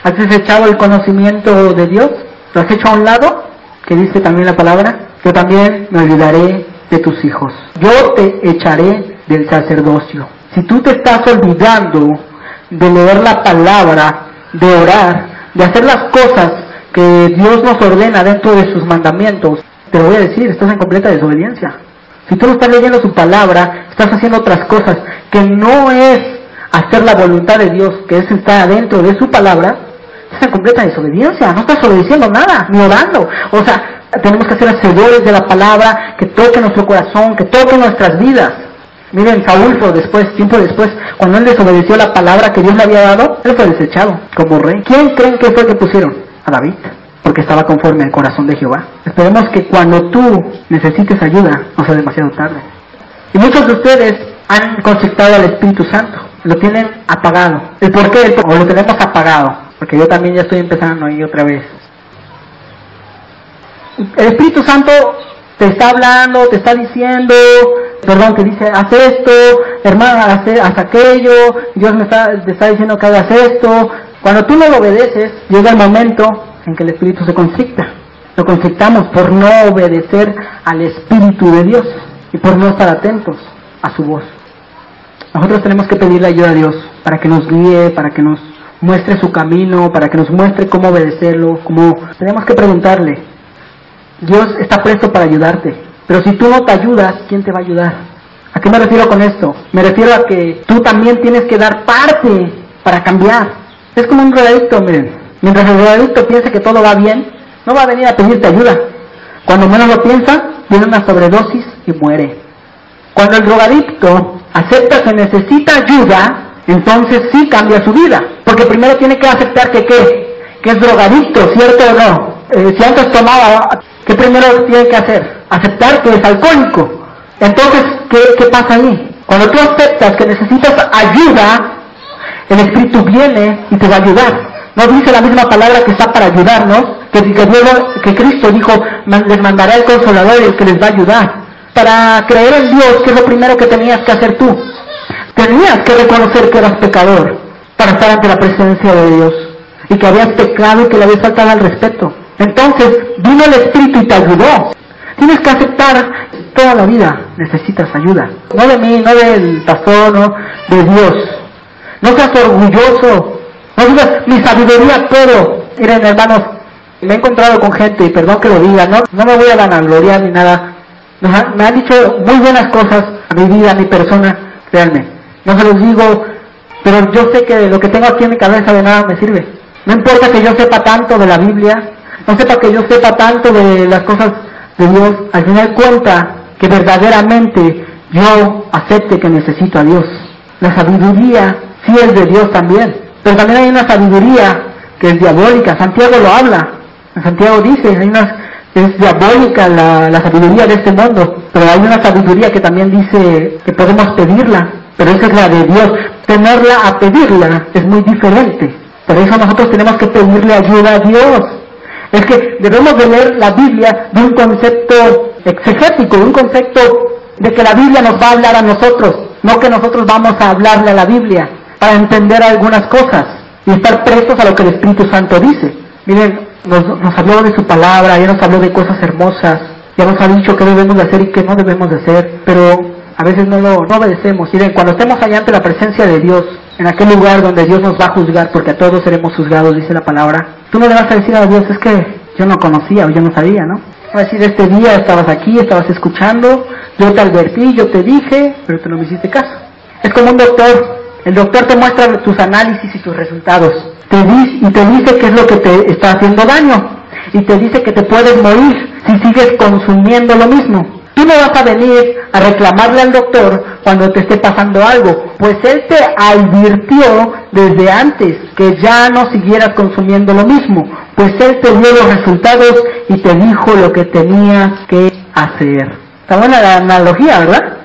¿Has desechado el conocimiento de Dios? ¿Lo has hecho a un lado? Que dice también la palabra: yo también me olvidaré de tus hijos. Yo te echaré del sacerdocio. Si tú te estás olvidando de leer la palabra, de orar, de hacer las cosas que Dios nos ordena dentro de sus mandamientos, te lo voy a decir, estás en completa desobediencia. Si tú no estás leyendo su palabra, estás haciendo otras cosas que no es hacer la voluntad de Dios, que es estar dentro de su palabra, estás en completa desobediencia, no estás obedeciendo nada, ni orando. O sea, tenemos que ser hacedores de la palabra, que toque nuestro corazón, que toque nuestras vidas. Miren, Saúl fue tiempo después, cuando él desobedeció la palabra que Dios le había dado, él fue desechado como rey. ¿Quién creen que fue que pusieron? A David, porque estaba conforme al corazón de Jehová. Esperemos que cuando tú necesites ayuda, no sea demasiado tarde. Y muchos de ustedes han consultado al Espíritu Santo, lo tienen apagado. ¿El por qué? O lo tenemos apagado, porque yo también ya estoy empezando ahí otra vez. El Espíritu Santo te está hablando, te está diciendo, te dice: haz esto, hermano, haz aquello. Dios te está diciendo que hagas esto. Cuando tú no lo obedeces, llega el momento en que el Espíritu se conflicta. Lo conflictamos por no obedecer al Espíritu de Dios y por no estar atentos a su voz. Nosotros tenemos que pedirle ayuda a Dios para que nos guíe, para que nos muestre su camino, para que nos muestre cómo obedecerlo. Tenemos que preguntarle. Dios está presto para ayudarte, pero si tú no te ayudas, ¿quién te va a ayudar? ¿A qué me refiero con esto? Me refiero a que tú también tienes que dar parte para cambiar. Es como un drogadicto, miren. Mientras el drogadicto piense que todo va bien, no va a venir a pedirte ayuda. Cuando menos lo piensa, viene una sobredosis y muere. Cuando el drogadicto acepta que necesita ayuda, entonces sí cambia su vida. Porque primero tiene que aceptar que es drogadicto, ¿cierto o no? Si antes tomaba, ¿qué primero tiene que hacer? Aceptar que es alcohólico. Entonces, ¿qué pasa ahí? Cuando tú aceptas que necesitas ayuda, el Espíritu viene y te va a ayudar. No dice la misma palabra que está para ayudarnos, que Cristo dijo, les mandará el Consolador, el que les va a ayudar. Para creer en Dios, ¿qué es lo primero que tenías que hacer tú? Tenías que reconocer que eras pecador para estar ante la presencia de Dios, y que habías pecado y que le habías faltado al respeto. Entonces, vino el Espíritu y te ayudó. Tienes que aceptar, toda la vida necesitas ayuda. No de mí, no del pastor, no, de Dios. No seas orgulloso. No digas, mi sabiduría puedo. Miren, hermanos, me he encontrado con gente, y perdón que lo diga, no me voy a vanagloriar ni nada. Me han dicho muy buenas cosas a mi vida, a mi persona, créanme. No se los digo, pero yo sé que lo que tengo aquí en mi cabeza de nada me sirve. No importa que yo sepa tanto de la Biblia, no sepa que yo sepa tanto de las cosas de Dios, al final cuenta que verdaderamente yo acepte que necesito a Dios. La sabiduría sí es de Dios también, pero también hay una sabiduría que es diabólica. Santiago lo habla. Santiago dice, es diabólica la sabiduría de este mundo, pero hay una sabiduría que también dice que podemos pedirla, pero esa es la de Dios. Tenerla a pedirla es muy diferente. Por eso nosotros tenemos que pedirle ayuda a Dios. Es que debemos de leer la Biblia de un concepto exegético, un concepto de que la Biblia nos va a hablar a nosotros, no que nosotros vamos a hablarle a la Biblia para entender algunas cosas y estar prestos a lo que el Espíritu Santo dice. Miren, nos habló de su palabra, ya nos habló de cosas hermosas, ya nos ha dicho qué debemos de hacer y qué no debemos de hacer, pero a veces no obedecemos. Miren, cuando estemos allá ante la presencia de Dios, en aquel lugar donde Dios nos va a juzgar, porque a todos seremos juzgados, dice la palabra, tú no le vas a decir a Dios, es que yo no conocía o yo no sabía, ¿no? Va a decir, este día estabas aquí, estabas escuchando, yo te advertí, yo te dije, pero tú no me hiciste caso. Es como un doctor. El doctor te muestra tus análisis y tus resultados. Te dice qué es lo que te está haciendo daño. Y te dice que te puedes morir si sigues consumiendo lo mismo. Tú no vas a venir a reclamarle al doctor cuando te esté pasando algo, pues él te advirtió desde antes que ya no siguieras consumiendo lo mismo, pues él te dio los resultados y te dijo lo que tenías que hacer. Está buena la analogía, ¿verdad?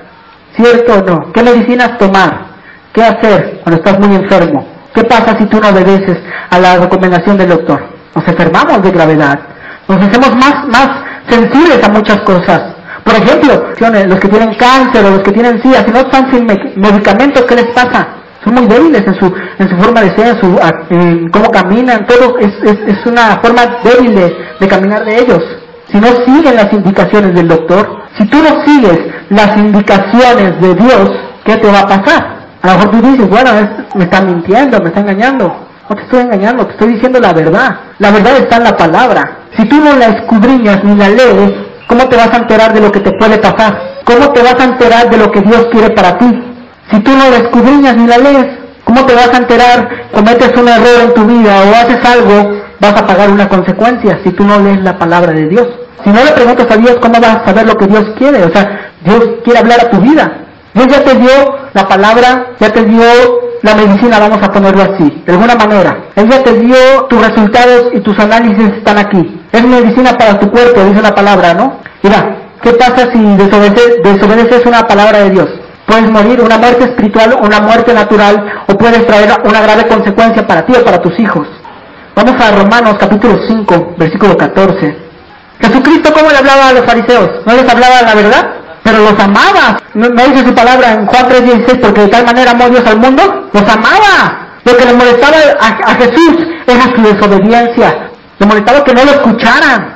¿Cierto o no? ¿Qué medicinas tomar? ¿Qué hacer cuando estás muy enfermo? ¿Qué pasa si tú no obedeces a la recomendación del doctor? Nos enfermamos de gravedad, nos hacemos más sensibles a muchas cosas. Por ejemplo, los que tienen cáncer o los que tienen SIDA, si no están sin medicamentos, ¿qué les pasa? Son muy débiles en su forma de ser, en cómo caminan, todo es una forma débil de caminar de ellos. Si no siguen las indicaciones del doctor, si tú no sigues las indicaciones de Dios, ¿qué te va a pasar? A lo mejor tú dices, bueno, me está mintiendo, me está engañando. No te estoy engañando, te estoy diciendo la verdad. La verdad está en la palabra. Si tú no la escudriñas ni la lees, ¿cómo te vas a enterar de lo que te puede pasar? ¿Cómo te vas a enterar de lo que Dios quiere para ti? Si tú no la escudriñas ni la lees, ¿cómo te vas a enterar? Cometes un error en tu vida o haces algo, vas a pagar una consecuencia si tú no lees la palabra de Dios. Si no le preguntas a Dios, ¿cómo vas a saber lo que Dios quiere? O sea, Dios quiere hablar a tu vida. Dios ya te dio la palabra, ya te dio la medicina, vamos a ponerlo así, de alguna manera. Él ya te dio tus resultados y tus análisis están aquí. Es medicina para tu cuerpo, dice la palabra, ¿no? Mira, ¿qué pasa si desobedeces una palabra de Dios? Puedes morir, una muerte espiritual, una muerte natural, o puedes traer una grave consecuencia para ti o para tus hijos. Vamos a Romanos capítulo 5, versículo 14. Jesucristo, ¿cómo le hablaba a los fariseos? ¿No les hablaba la verdad? Pero los amaba. No dice su palabra en Juan 3:16, porque de tal manera amó Dios al mundo. Los amaba. Lo que le molestaba a Jesús era su desobediencia. Le molestaba que no lo escucharan.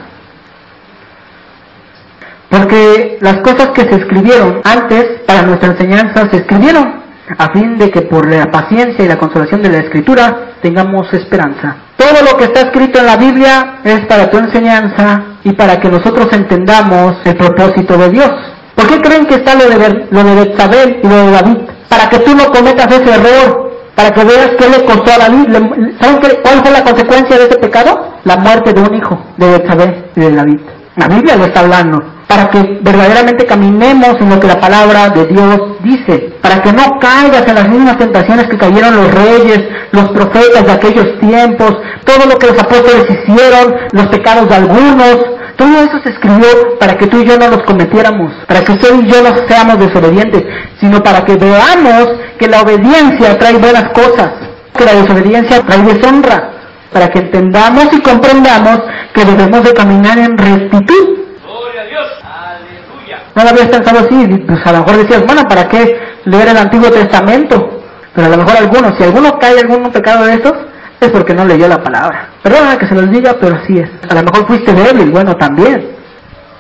Porque las cosas que se escribieron antes para nuestra enseñanza se escribieron a fin de que por la paciencia y la consolación de la Escritura tengamos esperanza. Todo lo que está escrito en la Biblia es para tu enseñanza y para que nosotros entendamos el propósito de Dios. ¿Por qué creen que está lo de Betsabé y lo de David? Para que tú no cometas ese error Para que veas qué le costó a David. ¿Saben cuál fue la consecuencia de ese pecado? La muerte de un hijo, de Betsabé y de David. La Biblia lo está hablando. Para que verdaderamente caminemos en lo que la palabra de Dios dice. Para que no caigas en las mismas tentaciones que cayeron los reyes, los profetas de aquellos tiempos, todo lo que los apóstoles hicieron, los pecados de algunos. Todo eso se escribió para que tú y yo no los cometiéramos, para que usted y yo no seamos desobedientes, sino para que veamos que la obediencia trae buenas cosas, que la desobediencia trae deshonra, para que entendamos y comprendamos que debemos de caminar en rectitud. ¡Gloria a Dios! ¡Aleluya! No lo habías pensado así, pues a lo mejor decías, bueno, ¿para qué leer el Antiguo Testamento? Pero a lo mejor si alguno cae en algún pecado de esos, es porque no leyó la palabra. Perdona que se los diga, pero así es. A lo mejor fuiste débil, bueno, también.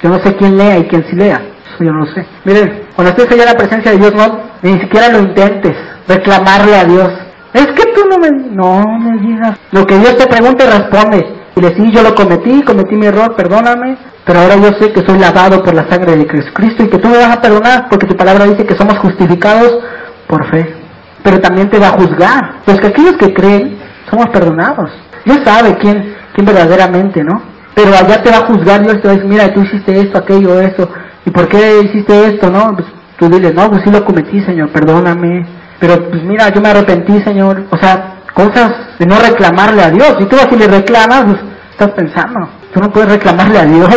Yo no sé quién lea y quién sí lea. Eso yo no lo sé. Miren, cuando estés allá en la presencia de Dios, no, ni siquiera lo intentes. Reclamarle a Dios. Es que tú no me digas. Lo que Dios te pregunte, responde. Y le sí, yo lo cometí mi error, perdóname. Pero ahora yo sé que soy lavado por la sangre de Cristo y que tú me vas a perdonar porque tu palabra dice que somos justificados por fe. Pero también te va a juzgar. Pues que aquellos que creen, somos perdonados. Dios sabe quién verdaderamente, ¿no? Pero allá te va a juzgar Dios, te va a decir, mira, tú hiciste esto, aquello, esto. ¿Y por qué hiciste esto, no? Pues tú dile, no, pues sí lo cometí, Señor, perdóname. Pero pues mira, yo me arrepentí, Señor. O sea, cosas de no reclamarle a Dios. Y tú así le reclamas, pues estás pensando. Tú no puedes reclamarle a Dios.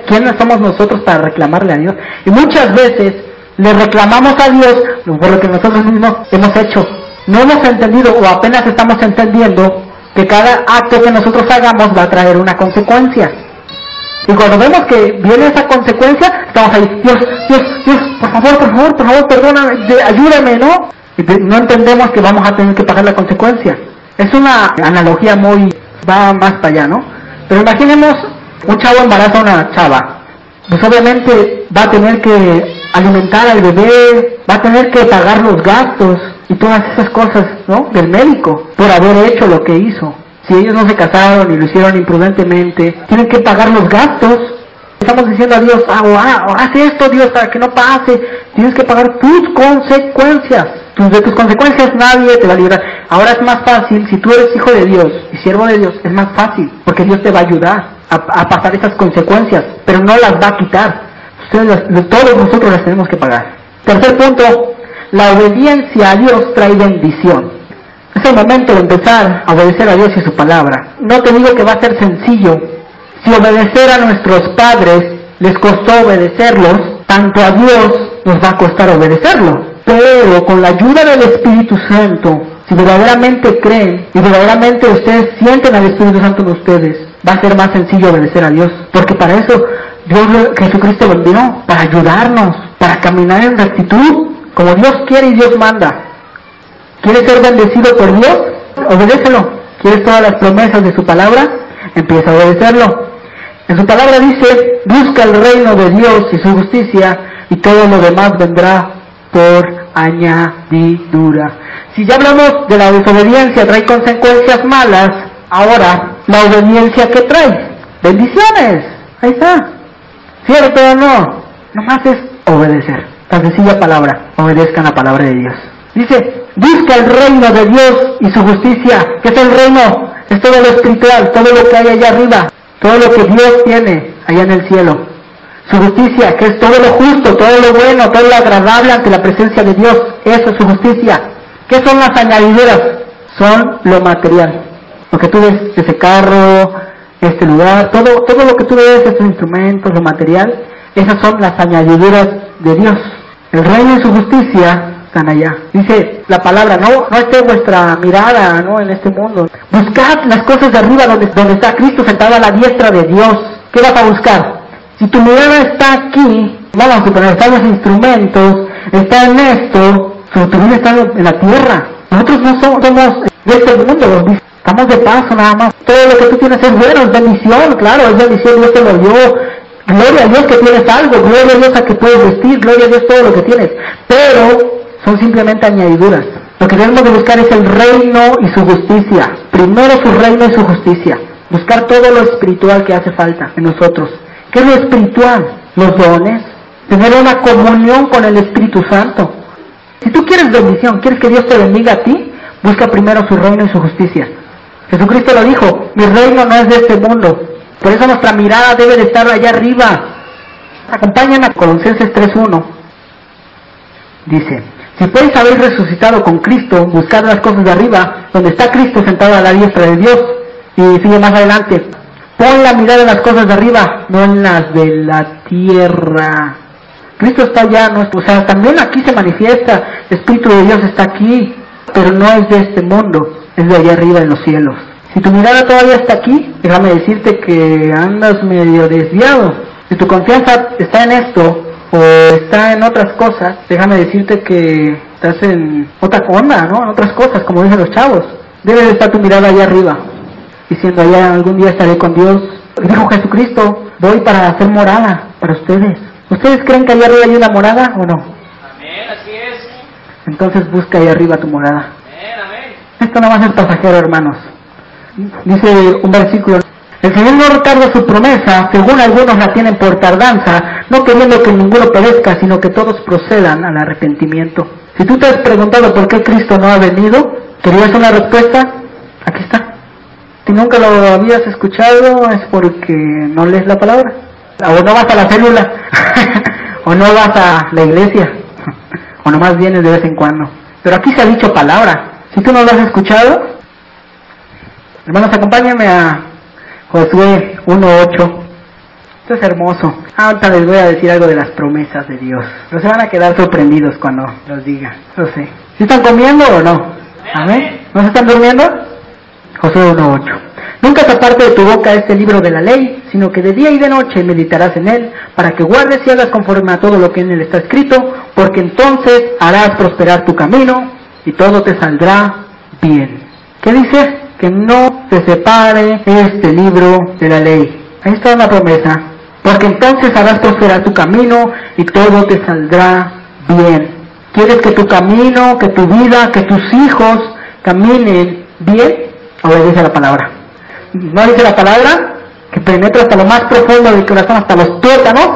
¿Quiénes somos nosotros para reclamarle a Dios? Y muchas veces le reclamamos a Dios por lo que nosotros mismos hemos hecho. No hemos entendido o apenas estamos entendiendo que cada acto que nosotros hagamos va a traer una consecuencia. Y cuando vemos que viene esa consecuencia, estamos ahí, Dios, por favor, perdóname, ayúdame, ¿no? Y no entendemos que vamos a tener que pagar la consecuencia. Es una analogía va más para allá, ¿no? Pero imaginemos un chavo embaraza a una chava. Pues obviamente va a tener que alimentar al bebé, va a tener que pagar los gastos y todas esas cosas, ¿no? Del médico, por haber hecho lo que hizo. Si ellos no se casaron y lo hicieron imprudentemente, tienen que pagar los gastos. Estamos diciendo a Dios, haz esto, Dios, para que no pase. Tienes que pagar tus consecuencias. De tus consecuencias nadie te va a librar. Ahora es más fácil, si tú eres hijo de Dios y siervo de Dios, es más fácil, porque Dios te va a ayudar a pasar esas consecuencias, pero no las va a quitar. Todos nosotros las tenemos que pagar. Tercer punto, la obediencia a Dios trae bendición. Es el momento de empezar a obedecer a Dios y su palabra. No te digo que va a ser sencillo. Si obedecer a nuestros padres les costó obedecerlos, tanto a Dios nos va a costar obedecerlo. Pero con la ayuda del Espíritu Santo, si verdaderamente creen y verdaderamente ustedes sienten al Espíritu Santo en ustedes, va a ser más sencillo obedecer a Dios. Porque para eso Jesucristo lo envió, para ayudarnos, para caminar en rectitud, como Dios quiere y Dios manda. ¿Quieres ser bendecido por Dios? Obedécelo. ¿Quieres todas las promesas de su palabra? Empieza a obedecerlo. En su palabra dice, busca el reino de Dios y su justicia, y todo lo demás vendrá por añadidura. Si ya hablamos de la desobediencia, trae consecuencias malas, ahora, la obediencia, ¿qué trae? Bendiciones. Ahí está. ¿Cierto o no? Nomás es obedecer. Tan sencilla palabra. Obedezcan la palabra de Dios. Dice, busca el reino de Dios y su justicia. ¿Qué es el reino? Es todo lo espiritual, todo lo que hay allá arriba, todo lo que Dios tiene allá en el cielo. Su justicia, que es todo lo justo, todo lo bueno, todo lo agradable ante la presencia de Dios. Eso es su justicia. ¿Qué son las añadiduras? Son lo material. Lo que tú ves, ese carro, este lugar, todo lo que tú ves, estos instrumentos, lo material, esas son las añadiduras de Dios. El reino y su justicia están allá. Dice la palabra, no esté vuestra mirada, ¿no?, en este mundo. Buscad las cosas de arriba donde está Cristo sentado a la diestra de Dios. ¿Qué vas a buscar? Si tu mirada está aquí, vamos a suponer, están los instrumentos, está en esto, pero tu vida está en la tierra. Nosotros no somos de este mundo, estamos de paso nada más. Todo lo que tú tienes es bueno, es bendición, claro, es bendición, Dios te lo dio. Gloria a Dios que tienes algo, gloria a Dios a que puedes vestir, gloria a Dios todo lo que tienes. Pero son simplemente añadiduras. Lo que debemos de buscar es el reino y su justicia. Primero su reino y su justicia. Buscar todo lo espiritual que hace falta en nosotros. ¿Qué es lo espiritual? Los dones. Tener una comunión con el Espíritu Santo. Si tú quieres bendición, quieres que Dios te bendiga a ti, Busca primero su reino y su justicia. Jesucristo lo dijo, mi reino no es de este mundo. Por eso nuestra mirada debe de estar allá arriba. Acompáñame a Colosenses 3:1. Dice, si pues habéis resucitado con Cristo, buscad las cosas de arriba, donde está Cristo sentado a la diestra de Dios. Y sigue más adelante, pon la mirada en las cosas de arriba, no en las de la tierra. Cristo está allá, no, o sea, también aquí se manifiesta, el Espíritu de Dios está aquí, pero no es de este mundo, es de allá arriba en los cielos. Si tu mirada todavía está aquí, déjame decirte que andas medio desviado. Si tu confianza está en esto, o está en otras cosas, déjame decirte que estás en otra onda, ¿no? En otras cosas, como dicen los chavos. Debe de estar tu mirada allá arriba, diciendo allá algún día estaré con Dios. Dijo Jesucristo, voy para hacer morada para ustedes. ¿Ustedes creen que allá arriba hay una morada o no? Amén, así es. Entonces busca allá arriba tu morada. Amén, amén. Esto no va a ser pasajero, hermanos. Dice un versículo, el Señor no retarda su promesa, según algunos la tienen por tardanza, no queriendo que ninguno perezca, sino que todos procedan al arrepentimiento. Si tú te has preguntado por qué Cristo no ha venido, ¿querías una respuesta? Aquí está. Si nunca lo habías escuchado, es porque no lees la palabra, o no vas a la célula, o no vas a la iglesia, o nomás vienes de vez en cuando. Pero aquí se ha dicho palabra. Si tú no lo has escuchado, hermanos, acompáñenme a Josué 1:8. Esto es hermoso. Ahorita les voy a decir algo de las promesas de Dios. Pero se van a quedar sorprendidos cuando los diga. No sé. ¿Sí están comiendo o no? ¿Amén? ¿No se están durmiendo? Josué 1:8. Nunca se aparte de tu boca este libro de la ley, sino que de día y de noche meditarás en él, para que guardes y hagas conforme a todo lo que en él está escrito, porque entonces harás prosperar tu camino y todo te saldrá bien. ¿Qué dice? Que no se separe este libro de la ley. Ahí está la promesa. Porque entonces harás prosperar tu camino y todo te saldrá bien. ¿Quieres que tu camino, que tu vida, que tus hijos caminen bien? Obedece a la palabra. ¿No dice la palabra? Que penetra hasta lo más profundo del corazón, hasta los tuétanos.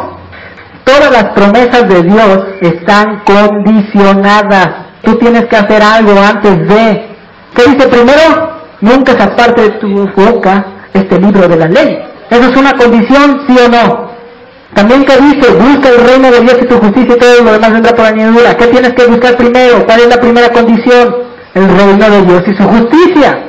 Todas las promesas de Dios están condicionadas. Tú tienes que hacer algo antes de. ¿Qué dice primero? Nunca se aparte de tu boca este libro de la ley. ¿Eso es una condición, sí o no? También que dice, busca el reino de Dios y tu justicia y todo lo demás vendrá por añadidura. ¿Qué tienes que buscar primero? ¿Cuál es la primera condición? El reino de Dios y su justicia.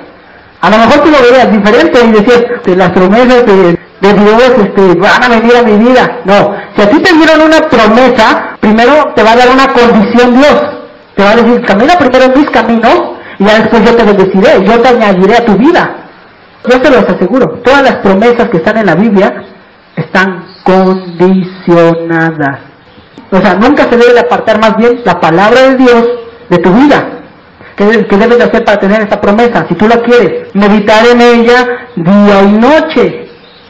A lo mejor tú lo veías diferente y decías, las promesas de Dios van a venir a mi vida. No, si a ti te dieron una promesa, primero te va a dar una condición Dios. Te va a decir, camina primero en mis caminos y ya después yo te bendeciré, yo te añadiré a tu vida. Yo te los aseguro, todas las promesas que están en la Biblia están condicionadas. O sea, nunca se debe de apartar más bien la palabra de Dios de tu vida. ¿Qué debes de hacer para tener esta promesa? Si tú la quieres, meditar en ella día y noche.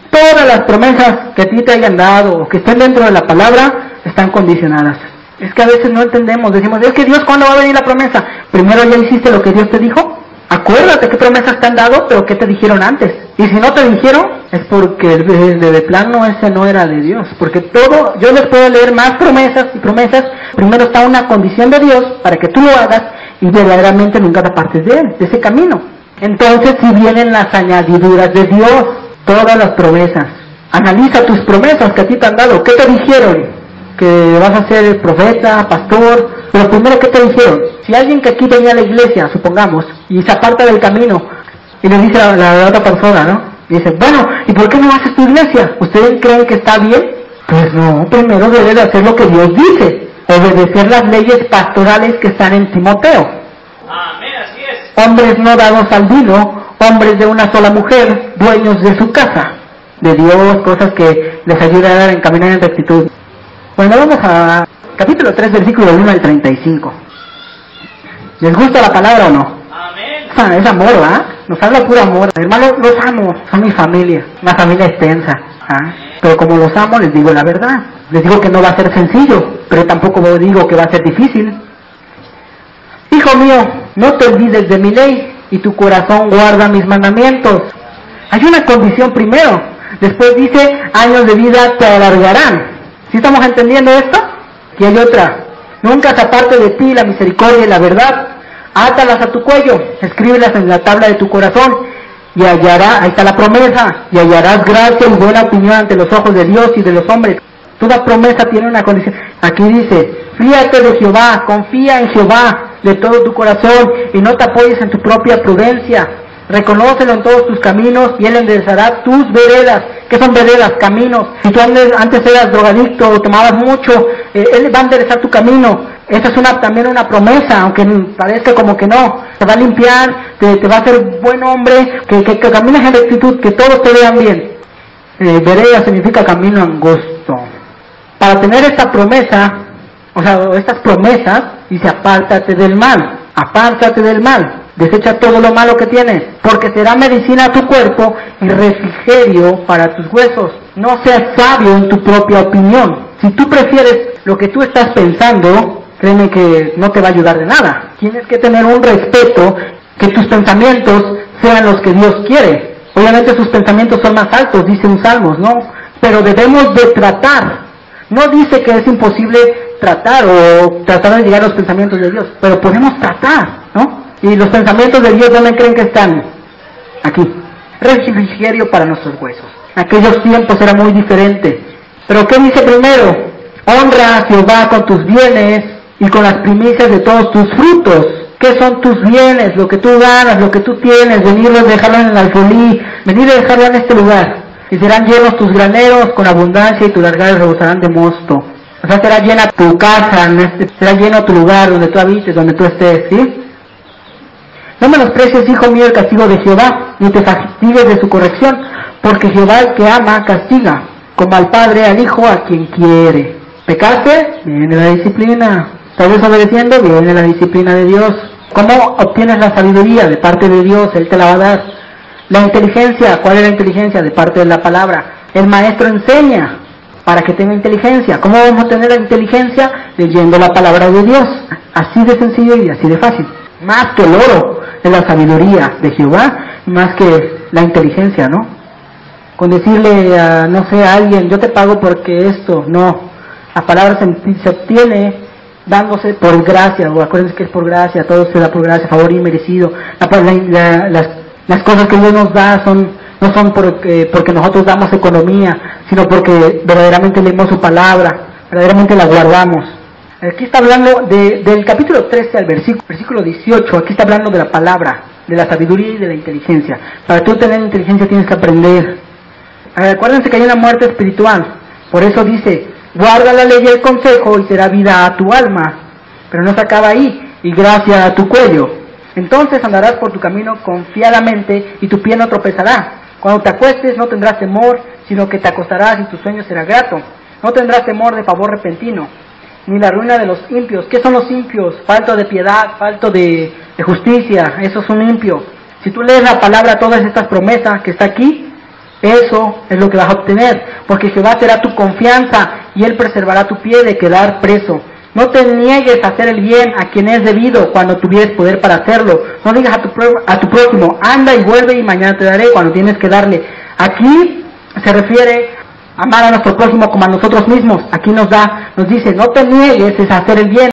Todas las promesas que a ti te hayan dado o que estén dentro de la palabra están condicionadas. Es que a veces no entendemos, decimos, es que Dios, ¿cuándo va a venir la promesa? Primero ya hiciste lo que Dios te dijo. Acuérdate qué promesas te han dado, pero qué te dijeron antes. Y si no te dijeron, es porque de plano ese no era de Dios. Porque todo, yo les puedo leer más promesas y promesas. Primero está una condición de Dios para que tú lo hagas y verdaderamente nunca te apartes de él, de ese camino. Entonces, si vienen las añadiduras de Dios, todas las promesas. Analiza tus promesas que a ti te han dado. ¿Qué te dijeron? Que vas a ser profeta, pastor. Pero primero, ¿qué te dijeron? Si alguien que aquí venía a la iglesia, supongamos, y se aparta del camino, y le dice a la otra persona, ¿no? Y dice, bueno, ¿y por qué no vas a tu iglesia? ¿Ustedes creen que está bien? Pues no, primero debe de hacer lo que Dios dice, obedecer las leyes pastorales que están en Timoteo. Amén, así es. Hombres no dados al vino, hombres de una sola mujer, dueños de su casa, de Dios, cosas que les ayudan a encaminar en rectitud. Bueno, vamos a capítulo 3, versículo 1 al 35. ¿Les gusta la palabra o no? Amén. Es amor, ¿ah? Nos habla puro amor. Hermanos, los amo, son mi familia, una familia extensa. ¿Ah? Pero como los amo, les digo la verdad. Les digo que no va a ser sencillo, pero tampoco digo que va a ser difícil. Hijo mío, no te olvides de mi ley, y tu corazón guarda mis mandamientos. Hay una condición primero. Después dice, años de vida te alargarán. ¿Sí estamos entendiendo esto? Y hay otra. Nunca se aparte de ti la misericordia y la verdad. átalas a tu cuello, escríbelas en la tabla de tu corazón, y hallarás, ahí está la promesa, y hallarás gracia y buena opinión ante los ojos de Dios y de los hombres. Toda promesa tiene una condición. Aquí dice, fíate de Jehová, confía en Jehová de todo tu corazón, y no te apoyes en tu propia prudencia. Reconócelo en todos tus caminos, y Él enderezará tus veredas. ¿Qué son veredas? Caminos. Si tú antes eras drogadicto o tomabas mucho, Él va a enderezar tu camino. Esa es también una promesa, aunque parezca como que no. Te va a limpiar, te va a hacer buen hombre, que camines en rectitud, que todos te vean bien. Vereda significa camino angosto. Para tener esta promesa, o sea, estas promesas, dice apártate del mal, apártate del mal. Desecha todo lo malo que tienes, porque será medicina a tu cuerpo y refrigerio para tus huesos. No seas sabio en tu propia opinión. Si tú prefieres lo que tú estás pensando, créeme que no te va a ayudar de nada. Tienes que tener un respeto, que tus pensamientos sean los que Dios quiere. Obviamente sus pensamientos son más altos, dice un Salmos, ¿no? Pero debemos de tratar. No dice que es imposible tratar o tratar de llegar a los pensamientos de Dios, pero podemos tratar, ¿no? Y los pensamientos de Dios, ¿dónde creen que están? Aquí. Refrigerio para nuestros huesos. Aquellos tiempos era muy diferente. Pero ¿qué dice primero? Honra a Jehová con tus bienes y con las primicias de todos tus frutos. ¿Qué son tus bienes? Lo que tú ganas, lo que tú tienes. Venir a dejarlo en el alfolí. Venir a dejarlo en este lugar. Y serán llenos tus graneros con abundancia y tus largares rebosarán de mosto. O sea, será llena tu casa, será lleno tu lugar donde tú habites, donde tú estés, ¿sí? No menosprecies, hijo mío, el castigo de Jehová, ni te fastigues de su corrección, porque Jehová el que ama castiga, como al padre al hijo a quien quiere. ¿Pecaste? Viene la disciplina. ¿Estás desobedeciendo? Viene la disciplina de Dios. ¿Cómo obtienes la sabiduría? De parte de Dios, Él te la va a dar. La inteligencia, ¿cuál es la inteligencia? De parte de la palabra. El maestro enseña para que tenga inteligencia. ¿Cómo vamos a tener la inteligencia? Leyendo la palabra de Dios. Así de sencillo y así de fácil. Más que el oro es la sabiduría de Jehová, más que la inteligencia, ¿no? Con decirle a, no sé, a alguien, yo te pago porque esto, no. La palabra se obtiene dándose por gracia, o acuérdense que es por gracia, todo se da por gracia, favor y merecido. Las cosas que Dios nos da no son porque nosotros damos economía, sino porque verdaderamente leemos su palabra, verdaderamente la guardamos. Aquí está hablando del capítulo 13 al versículo 18, aquí está hablando de la palabra, de la sabiduría y de la inteligencia. Para tú tener inteligencia tienes que aprender. Acuérdense que hay una muerte espiritual, por eso dice, guarda la ley y el consejo y será vida a tu alma, pero no se acaba ahí, y gracia a tu cuello. Entonces andarás por tu camino confiadamente y tu pie no tropezará. Cuando te acuestes no tendrás temor, sino que te acostarás y tu sueño será grato. No tendrás temor de favor repentino, ni la ruina de los impios. ¿Qué son los impios? Falto de piedad, falto de justicia, eso es un impio. Si tú lees la palabra, todas estas promesas que está aquí, eso es lo que vas a obtener, porque Jehová será tu confianza y Él preservará tu pie de quedar preso. No te niegues a hacer el bien a quien es debido cuando tuvieres poder para hacerlo. No digas a tu prójimo, anda y vuelve y mañana te daré, cuando tienes que darle. Aquí se refiere a amar a nuestro prójimo como a nosotros mismos. Aquí nos dice, no te niegues a hacer el bien.